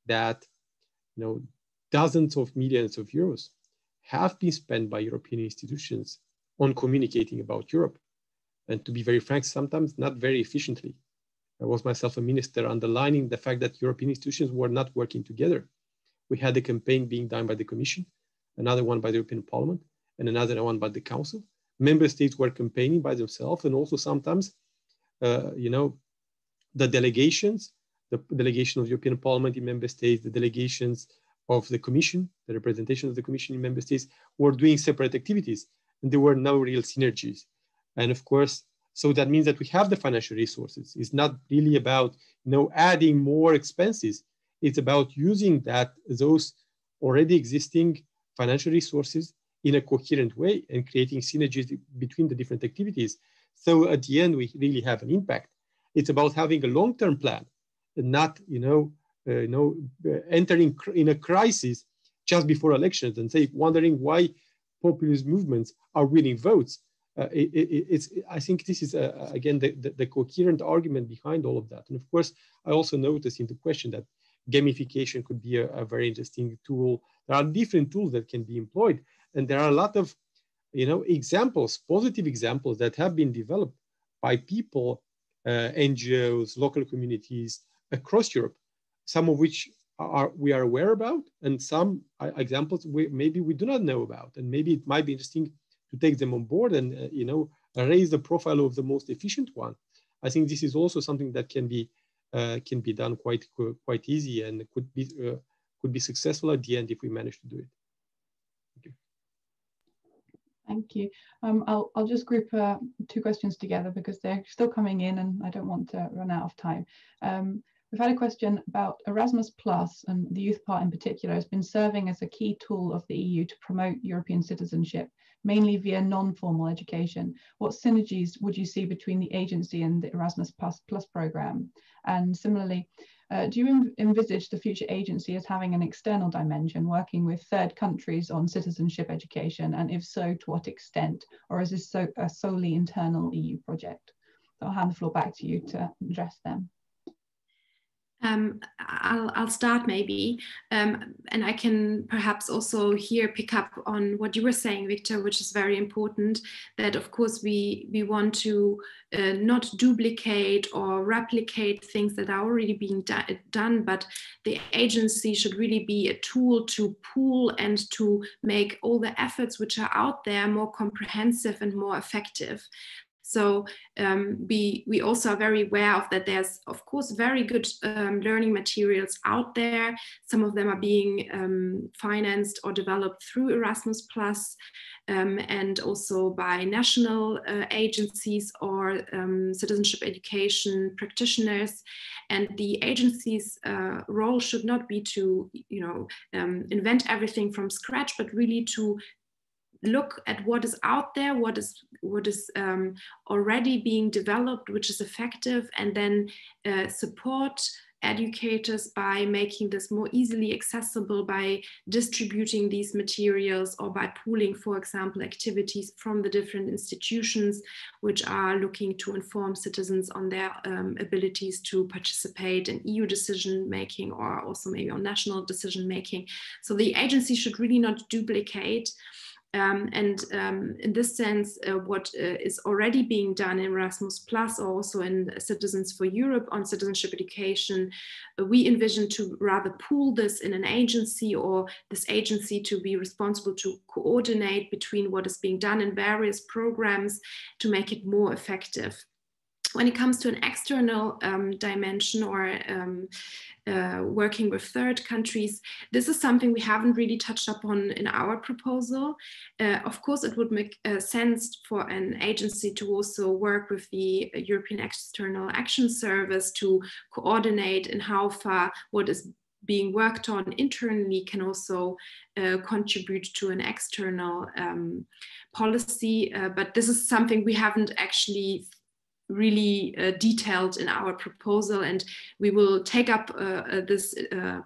that dozens of millions of euros have been spent by European institutions on communicating about Europe. And to be very frank, sometimes not very efficiently. I was myself a minister underlining the fact that European institutions were not working together. We had a campaign being done by the Commission, another one by the European Parliament, and another one by the Council. Member states were campaigning by themselves, and also sometimes, the delegations, the delegation of the European Parliament in member states, the delegations of the Commission, the representation of the Commission in member states were doing separate activities, and there were no real synergies. And of course, so that means that we have the financial resources. It's not really about adding more expenses. It's about using those already existing financial resources in a coherent way and creating synergies between the different activities. So at the end, we really have an impact. It's about having a long-term plan and not, entering in a crisis just before elections and wondering why populist movements are winning votes. I think this is, again, the coherent argument behind all of that. And of course, I also noticed in the question that gamification could be a very interesting tool. There are different tools that can be employed. And there are a lot of, examples, positive examples that have been developed by people, NGOs, local communities across Europe, some of which we are aware about, and some examples maybe we do not know about. And maybe it might be interesting to take them on board and, raise the profile of the most efficient one. I think this is also something that can be done quite easy and could be successful at the end if we manage to do it. Thank you. Thank you. I'll just group two questions together because they're still coming in and I don't want to run out of time. We've had a question about Erasmus Plus, and the youth part in particular has been serving as a key tool of the EU to promote European citizenship, mainly via non-formal education. What synergies would you see between the agency and the Erasmus Plus programme? And similarly, do you envisage the future agency as having an external dimension, working with third countries on citizenship education? And if so, to what extent? Or is this a solely internal EU project? So I'll hand the floor back to you to address them. I'll start maybe, and I can perhaps also here pick up on what you were saying, Victor, which is very important, that of course we want to not duplicate or replicate things that are already being done, but the agency should really be a tool to pool and to make all the efforts which are out there more comprehensive and more effective. So we also are very aware of that there's, of course, very good learning materials out there. Some of them are being financed or developed through Erasmus+, and also by national agencies or citizenship education practitioners. And the agency's role should not be to, invent everything from scratch, but really to look at what is out there, what is already being developed, which is effective, and then support educators by making this more easily accessible, by distributing these materials, or by pooling, for example, activities from the different institutions which are looking to inform citizens on their abilities to participate in EU decision making, or also maybe on national decision making. So the agency should really not duplicate. In this sense, what is already being done in Erasmus Plus, or also in Citizens for Europe on citizenship education, we envision to rather pool this in an agency, or this agency to be responsible to coordinate between what is being done in various programs to make it more effective. When it comes to an external dimension, or working with third countries, this is something we haven't really touched upon in our proposal. Of course, it would make sense for an agency to also work with the European External Action Service to coordinate in how far what is being worked on internally can also contribute to an external policy. But this is something we haven't actually really detailed in our proposal, and we will take up this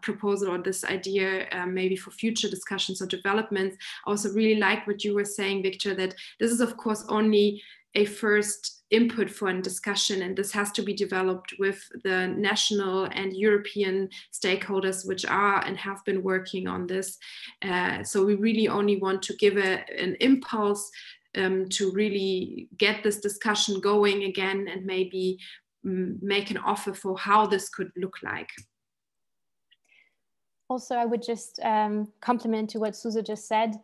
proposal or this idea maybe for future discussions or developments. I also really like what you were saying, Victor, that this is of course only a first input for a discussion, and this has to be developed with the national and European stakeholders which are and have been working on this. So we really only want to give an impulse to really get this discussion going again, and maybe make an offer for how this could look like. Also, I would just compliment to what Suze just said,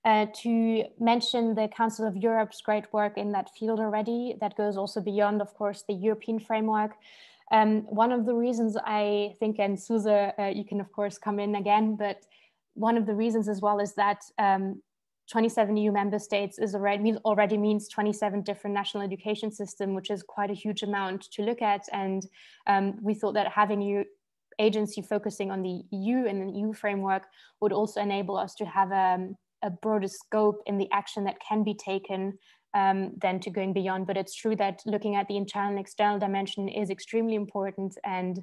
to mention the Council of Europe's great work in that field already. That goes also beyond, of course, the European framework. One of the reasons I think, and Suze, you can of course come in again, but one of the reasons as well is that 27 EU member states is already means 27 different national education systems, which is quite a huge amount to look at. And we thought that having an agency focusing on the EU and the EU framework would also enable us to have a broader scope in the action that can be taken than to going beyond. But it's true that looking at the internal and external dimension is extremely important, and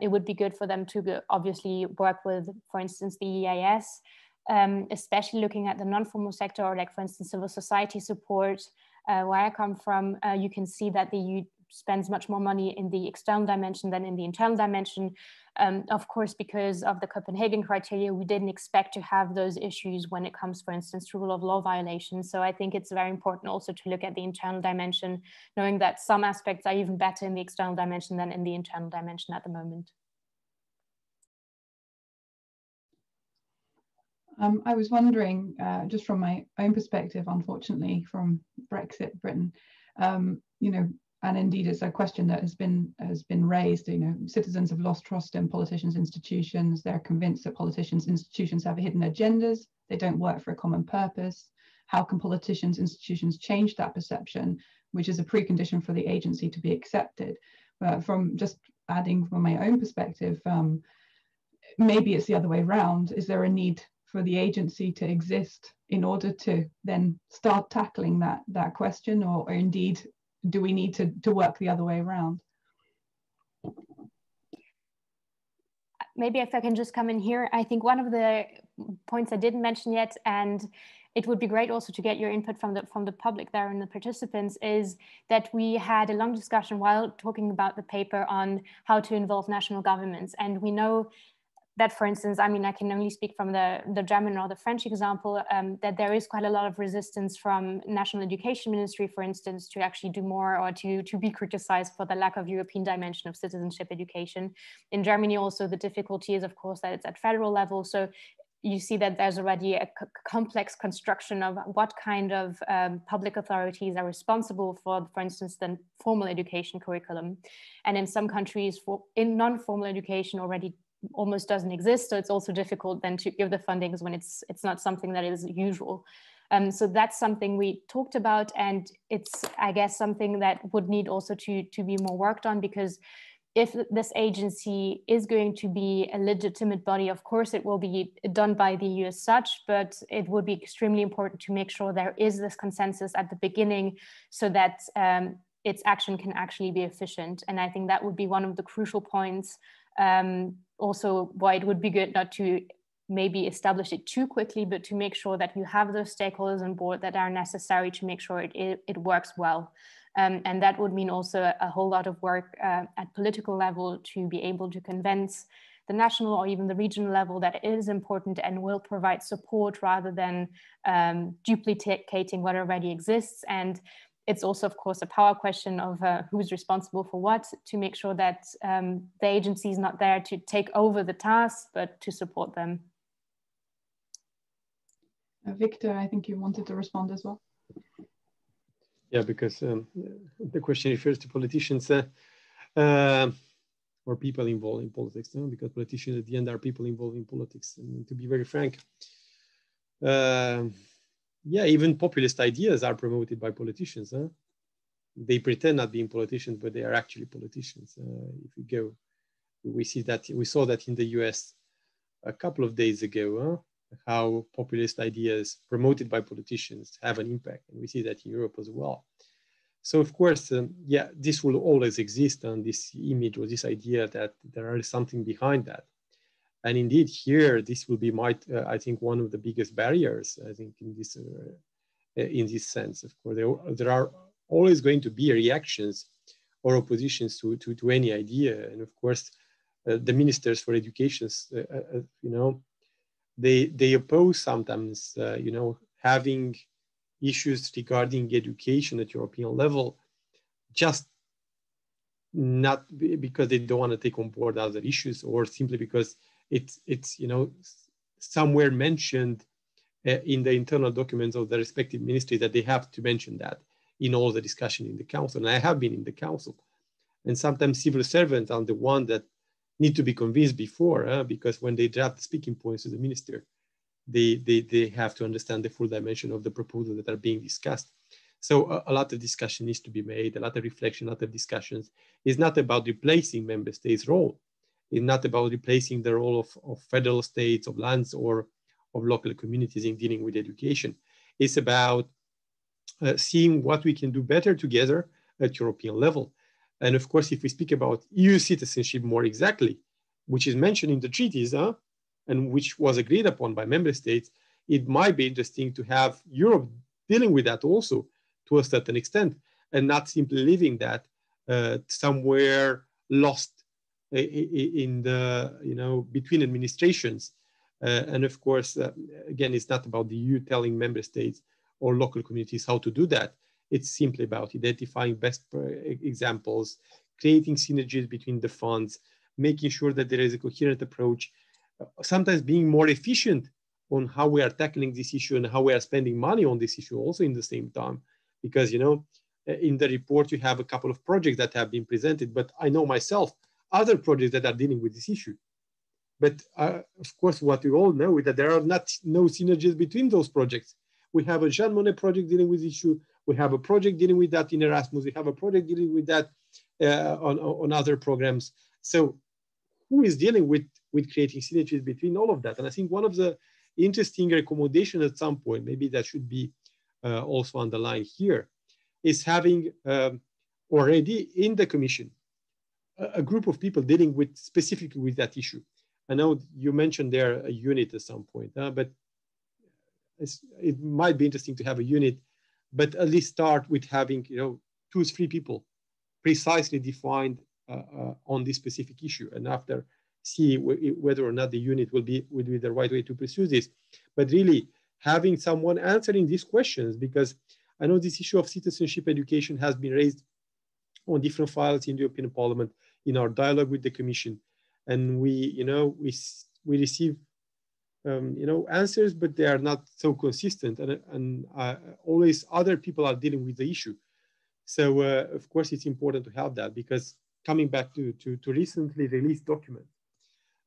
it would be good for them to obviously work with, for instance, the EIS, especially looking at the non-formal sector, or like, for instance, civil society support. Where I come from, you can see that the EU spends much more money in the external dimension than in the internal dimension. Of course, because of the Copenhagen criteria, we didn't expect to have those issues when it comes, for instance, to rule of law violations. So I think it's very important also to look at the internal dimension, knowing that some aspects are even better in the external dimension than in the internal dimension at the moment. I was wondering, just from my own perspective, unfortunately, from Brexit Britain, you know, and indeed it's a question that has been raised. You know, citizens have lost trust in politicians' institutions. They're convinced that politicians' institutions have hidden agendas. They don't work for a common purpose. How can politicians' institutions change that perception, which is a precondition for the agency to be accepted? From just adding from my own perspective, maybe it's the other way around. Is there a need for the agency to exist in order to then start tackling that question, or indeed do we need to work the other way around? Maybe if I can just come in here, I think one of the points I didn't mention yet, and it would be great also to get your input from the public there and the participants, is that we had a long discussion while talking about the paper on how to involve national governments. And we know that, for instance, I mean, I can only speak from the German or the French example, that there is quite a lot of resistance from National Education Ministry, for instance, to actually do more, or to be criticized for the lack of European dimension of citizenship education. In Germany also, the difficulty is, of course, that it's at federal level. So you see that there's already a complex construction of what kind of public authorities are responsible for instance, the formal education curriculum. And in some countries, in non-formal education already almost doesn't exist, so it's also difficult then to give the fundings when it's not something that is usual. So that's something we talked about, and it's, I guess, something that would need also to be more worked on, because if this agency is going to be a legitimate body, of course it will be done by the EU as such, but it would be extremely important to make sure there is this consensus at the beginning, so that its action can actually be efficient. And I think that would be one of the crucial points. Also, why it would be good not to maybe establish it too quickly, but to make sure that you have those stakeholders on board that are necessary to make sure it works well. And that would mean also a whole lot of work at political level to be able to convince the national or even the regional level that it is important and will provide support rather than duplicating what already exists. And it's also, of course, a power question of who's responsible for what, to make sure that the agency is not there to take over the tasks, but to support them. Victor, I think you wanted to respond as well. Yeah, because the question refers to politicians or people involved in politics, no? Because politicians at the end are people involved in politics. And to be very frank, yeah, even populist ideas are promoted by politicians. Huh? They pretend not being politicians, but they are actually politicians. If we go, we saw that in the US a couple of days ago, how populist ideas promoted by politicians have an impact. And we see that in Europe as well. So of course, yeah, this will always exist, on this image or this idea that there is something behind that. And indeed here, this will be I think one of the biggest barriers, I think, in this sense. Of course, there are always going to be reactions or oppositions to any idea. And of course, the ministers for education, you know, they oppose sometimes, you know, having issues regarding education at European level, just not because they don't want to take on board other issues, or simply because it's you know, somewhere mentioned in the internal documents of the respective ministry that they have to mention that in all the discussion in the council. And I have been in the council, and sometimes civil servants are the one that need to be convinced before, because when they draft the speaking points to the minister, they have to understand the full dimension of the proposals that are being discussed. So a lot of discussion needs to be made, a lot of reflection, a lot of discussions. It's not about replacing member states' role. It's not about replacing the role of federal states, of lands, or of local communities in dealing with education. It's about seeing what we can do better together at European level. And of course, if we speak about EU citizenship more exactly, which is mentioned in the treaties, and which was agreed upon by member states, it might be interesting to have Europe dealing with that also to a certain extent, and not simply leaving that somewhere lost in the, you know, between administrations. And of course, again, it's not about the EU telling member states or local communities how to do that. It's simply about identifying best examples, creating synergies between the funds, making sure that there is a coherent approach, sometimes being more efficient on how we are tackling this issue and how we are spending money on this issue also in the same time. Because, you know, in the report, you have a couple of projects that have been presented, but I know myself other projects that are dealing with this issue. But of course, what we all know is that there are no synergies between those projects. We have a Jean Monnet project dealing with this issue. We have a project dealing with that in Erasmus. We have a project dealing with that on other programs. So who is dealing with creating synergies between all of that? And I think one of the interesting recommendations at some point, maybe that should be also underlined here, is having already in the Commission a group of people dealing with specifically with that issue. I know you mentioned there a unit at some point, but it might be interesting to have a unit, but at least start with having, you know, 2 or 3 people precisely defined on this specific issue, and after see whether or not the unit will be the right way to pursue this. But really having someone answering these questions, because I know this issue of citizenship education has been raised on different files in the European Parliament in our dialogue with the Commission, and we receive answers, but they are not so consistent, and always other people are dealing with the issue. So of course it's important to have that, because coming back to recently released documents,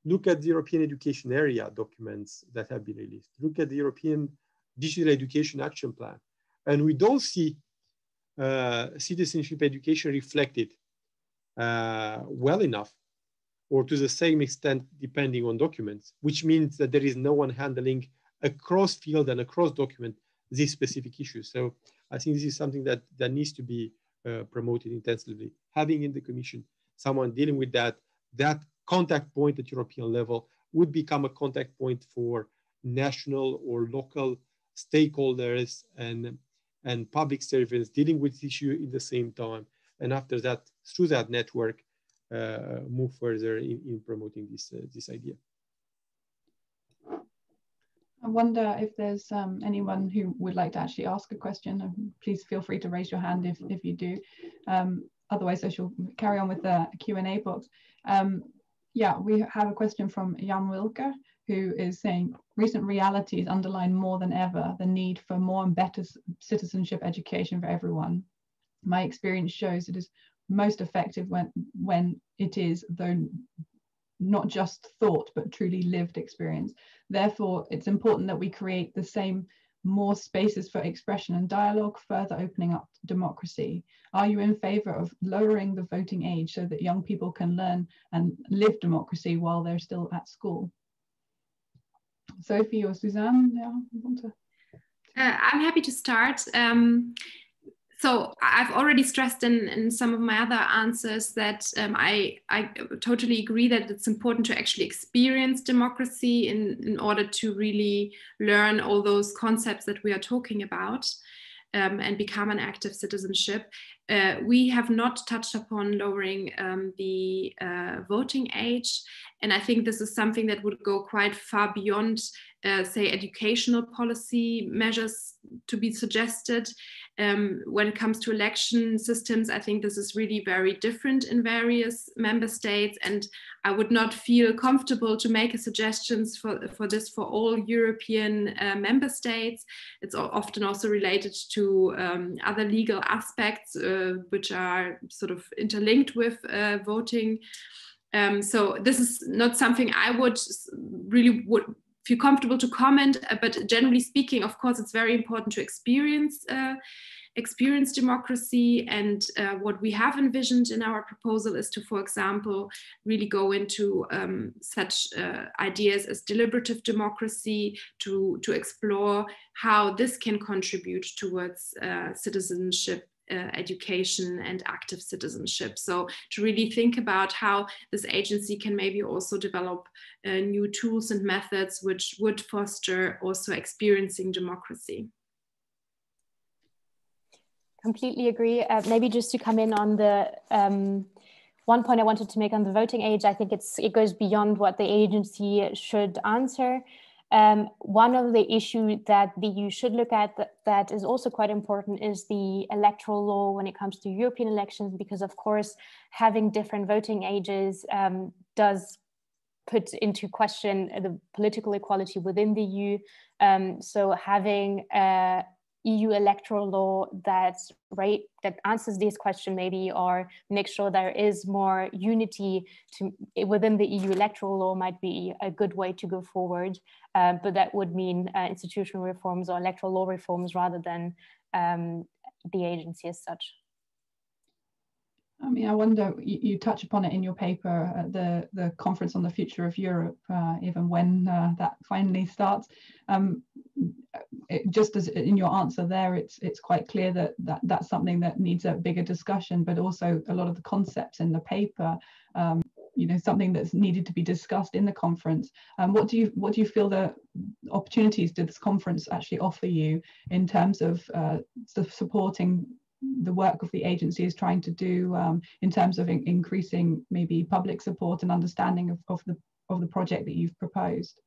look at the European education area documents that have been released, look at the European Digital Education Action Plan, and we don't see citizenship education reflected well enough, or to the same extent, depending on documents, which means that there is no one handling across field and across document this specific issue. So I think this is something that needs to be promoted intensively. Having in the Commission someone dealing with that contact point at European level would become a contact point for national or local stakeholders and public servants dealing with the issue in the same time. And after that, through that network, move further in promoting this idea. I wonder if there's anyone who would like to actually ask a question. Please feel free to raise your hand if you do. Otherwise, I shall carry on with the Q&A box. Yeah, we have a question from Jan Wilke, who is saying, recent realities underline more than ever the need for more and better citizenship education for everyone. My experience shows it is most effective when it is, though not just thought, but truly lived experience. Therefore, it's important that we create the same more spaces for expression and dialogue, further opening up democracy. Are you in favor of lowering the voting age so that young people can learn and live democracy while they're still at school? Sophie or Susanne, yeah, you want to? I'm happy to start. So I've already stressed in some of my other answers that I totally agree that it's important to actually experience democracy in order to really learn all those concepts that we are talking about and become an active citizenship. We have not touched upon lowering the voting age. And I think this is something that would go quite far beyond, say, educational policy measures to be suggested. When it comes to election systems, I think this is really very different in various member states. And I would not feel comfortable to make suggestions for this for all European member states. It's often also related to other legal aspects, which are sort of interlinked with voting. So this is not something I would feel comfortable to comment, but generally speaking, of course, it's very important to experience democracy. And what we have envisioned in our proposal is to, for example, really go into such ideas as deliberative democracy, to explore how this can contribute towards citizenship, education and active citizenship. So to really think about how this agency can maybe also develop new tools and methods which would foster also experiencing democracy. Completely agree. Maybe just to come in on the one point I wanted to make on the voting age, I think it goes beyond what the agency should answer. One of the issues that the EU should look at that is also quite important is the electoral law when it comes to European elections, because of course having different voting ages does put into question the political equality within the EU. So having EU electoral law that answers this question maybe, or make sure there is more unity within the EU electoral law might be a good way to go forward. But that would mean institutional reforms or electoral law reforms rather than the agency as such. I mean, I wonder, you touch upon it in your paper, the Conference on the Future of Europe, even when that finally starts. Just as in your answer there, it's quite clear that's something that needs a bigger discussion, but also a lot of the concepts in the paper, something that's needed to be discussed in the conference. What do you feel the opportunities did this conference actually offer you in terms of supporting the work of the agency is trying to do in terms of increasing maybe public support and understanding of the project that you've proposed?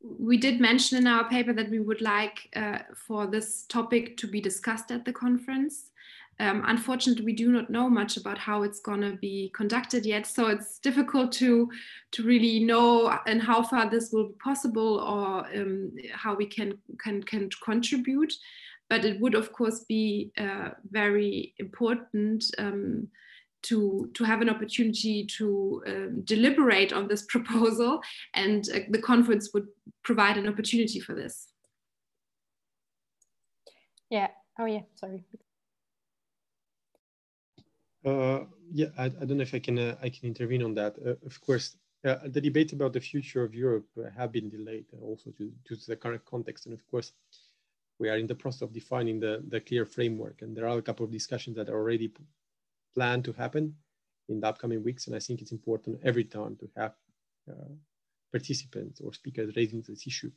We did mention in our paper that we would like for this topic to be discussed at the conference. Unfortunately, we do not know much about how it's going to be conducted yet, so it's difficult to really know and how far this will be possible, or how we can contribute. But it would, of course, be very important to have an opportunity to deliberate on this proposal, and the conference would provide an opportunity for this. Yeah. Oh, yeah. Sorry. Yeah, I don't know if I can intervene on that. Of course, the debate about the future of Europe have been delayed also due to the current context, and of course, we are in the process of defining the clear framework, and there are a couple of discussions that are already planned to happen in the upcoming weeks, and I think it's important every time to have participants or speakers raising this issue.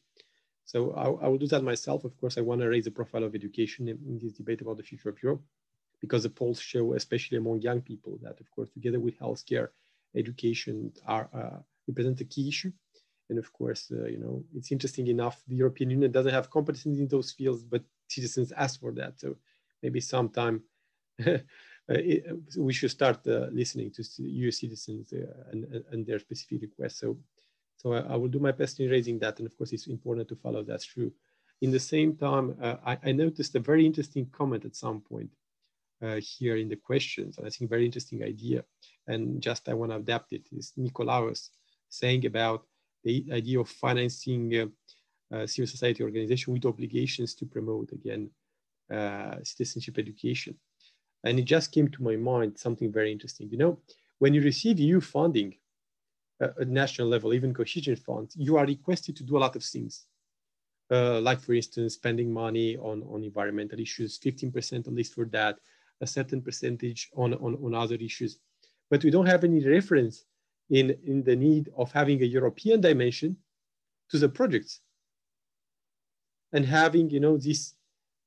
So I will do that myself. Of course, I want to raise the profile of education in this debate about the future of Europe, because the polls show, especially among young people, that of course, together with healthcare, education represent a key issue. And of course, it's interesting enough, the European Union doesn't have competencies in those fields, but citizens ask for that. So maybe sometime we should start listening to EU citizens and their specific requests. So I will do my best in raising that. And of course, it's important to follow that through. In the same time, I noticed a very interesting comment at some point here in the questions, and I think very interesting idea. And just I want to adapt it, is Nicolaus saying about the idea of financing civil society organization with obligations to promote, again, citizenship education. And it just came to my mind something very interesting. When you receive EU funding at national level, even cohesion funds, you are requested to do a lot of things. Like, for instance, spending money on environmental issues, 15% at least for that, a certain percentage on other issues. But we don't have any reference in the need of having a European dimension to the projects. And having, this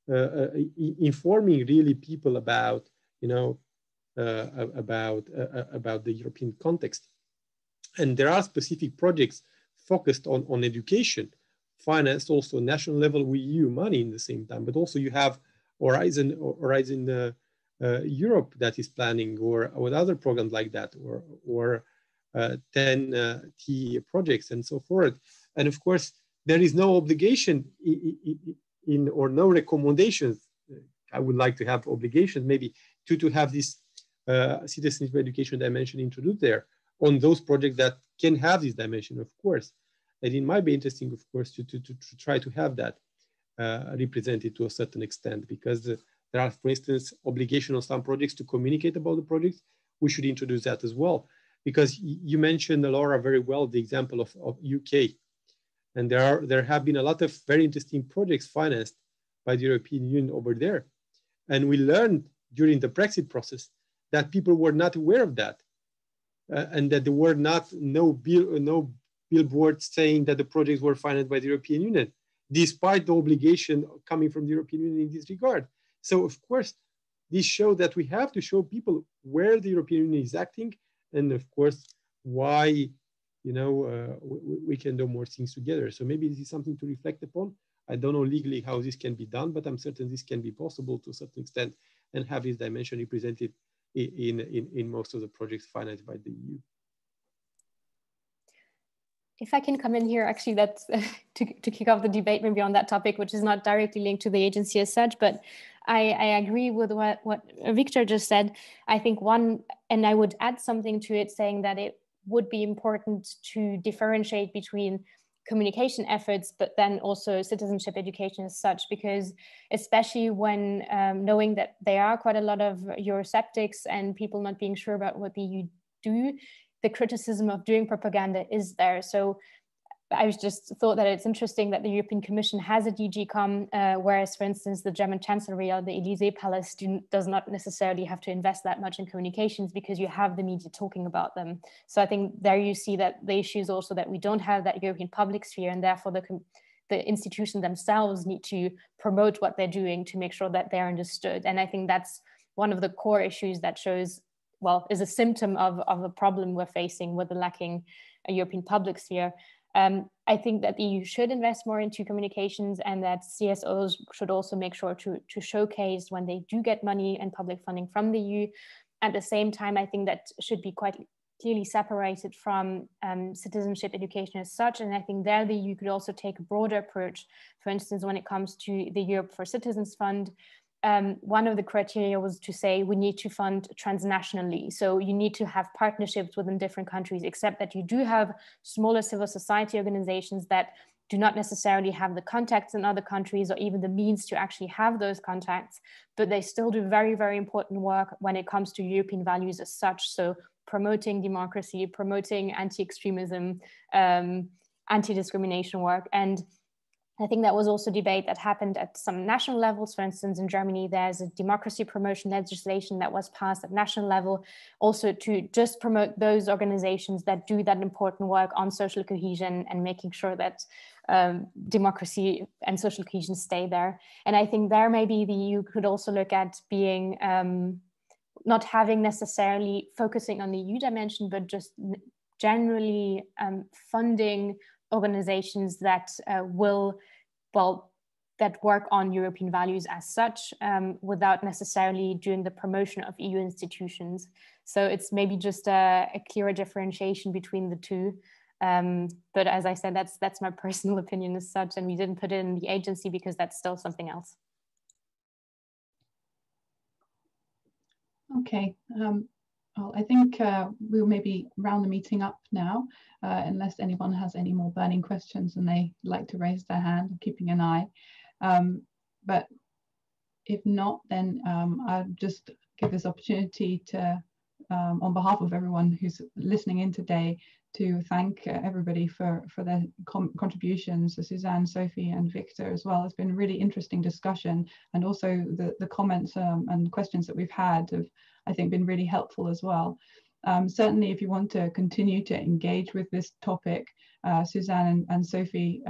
informing really people about, about the European context. And there are specific projects focused on education, financed also national level with EU money in the same time, but also you have Horizon Europe that is planning, or other programs like that, or 10T projects and so forth. And of course, there is no obligation or no recommendations. I would like to have obligations maybe to have this citizenship education dimension introduced there on those projects that can have this dimension, of course. And it might be interesting, of course, to try to have that represented to a certain extent, because there are, for instance, obligation on some projects to communicate about the projects. We should introduce that as well, because you mentioned, Laura, very well the example of UK, and there have been a lot of very interesting projects financed by the European Union over there, and we learned during the Brexit process that people were not aware of that, and that there were no billboards saying that the projects were financed by the European Union, despite the obligation coming from the European Union in this regard. So of course, this shows that we have to show people where the European Union is acting, and of course, why we can do more things together. So maybe this is something to reflect upon. I don't know legally how this can be done, but I'm certain this can be possible to a certain extent, and have this dimension represented in most of the projects financed by the EU. If I can come in here, actually, that's to kick off the debate maybe on that topic, which is not directly linked to the agency as such, but I agree with what Victor just said. I think and I would add something to it, saying that it would be important to differentiate between communication efforts, but then also citizenship education as such, because especially when knowing that there are quite a lot of Eurosceptics and people not being sure about what the EU do, the criticism of doing propaganda is there. So I just thought that it's interesting that the European Commission has a DG Com, whereas, for instance, the German Chancellery or the Élysée Palace does not necessarily have to invest that much in communications, because you have the media talking about them. So I think there you see that the issue is also that we don't have that European public sphere, and therefore the institutions themselves need to promote what they're doing to make sure that they're understood. And I think that's one of the core issues that shows, well, is a symptom of a problem we're facing with the lacking a European public sphere. I think that the EU should invest more into communications, and that CSOs should also make sure to showcase when they do get money and public funding from the EU. At the same time, I think that should be quite clearly separated from citizenship education as such. And I think there the EU could also take a broader approach. For instance, when it comes to the Europe for Citizens Fund, one of the criteria was to say we need to fund transnationally. So you need to have partnerships within different countries, except that you do have smaller civil society organizations that do not necessarily have the contacts in other countries or even the means to actually have those contacts, but they still do very, very important work when it comes to European values as such. So promoting democracy, promoting anti-extremism, anti-discrimination work. And I think that was also a debate that happened at some national levels. For instance, in Germany, there's a democracy promotion legislation that was passed at national level, also to just promote those organizations that do that important work on social cohesion and making sure that democracy and social cohesion stay there. And I think there maybe the EU could also look at being, not having necessarily focusing on the EU dimension, but just generally funding organizations that that work on European values as such, without necessarily doing the promotion of EU institutions. So it's maybe just a clearer differentiation between the two. But as I said, that's my personal opinion as such, and we didn't put it in the agency because that's still something else. Okay, well, I think we'll maybe round the meeting up now, unless anyone has any more burning questions and they like to raise their hand, keeping an eye. But if not, then I'll just give this opportunity to, on behalf of everyone who's listening in today, to thank everybody for their contributions, so Susanne, Sophie and Victor as well. It's been a really interesting discussion, and also the comments and questions that we've had have, I think, been really helpful as well. Certainly, if you want to continue to engage with this topic, Susanne and Sophie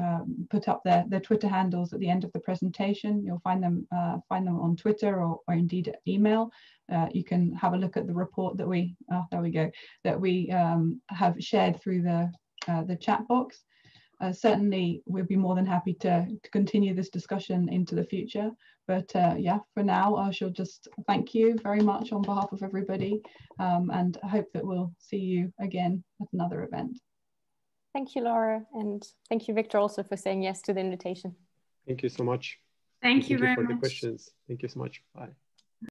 put up their Twitter handles at the end of the presentation. You'll find them on Twitter or indeed email. You can have a look at the report that we have shared through the chat box. Certainly, we'd be more than happy to continue this discussion into the future. But yeah, for now, I shall just thank you very much on behalf of everybody, and I hope that we'll see you again at another event. Thank you, Laura, and thank you, Victor, also for saying yes to the invitation. Thank you so much. Thank you very for much. the questions. Thank you so much. Bye.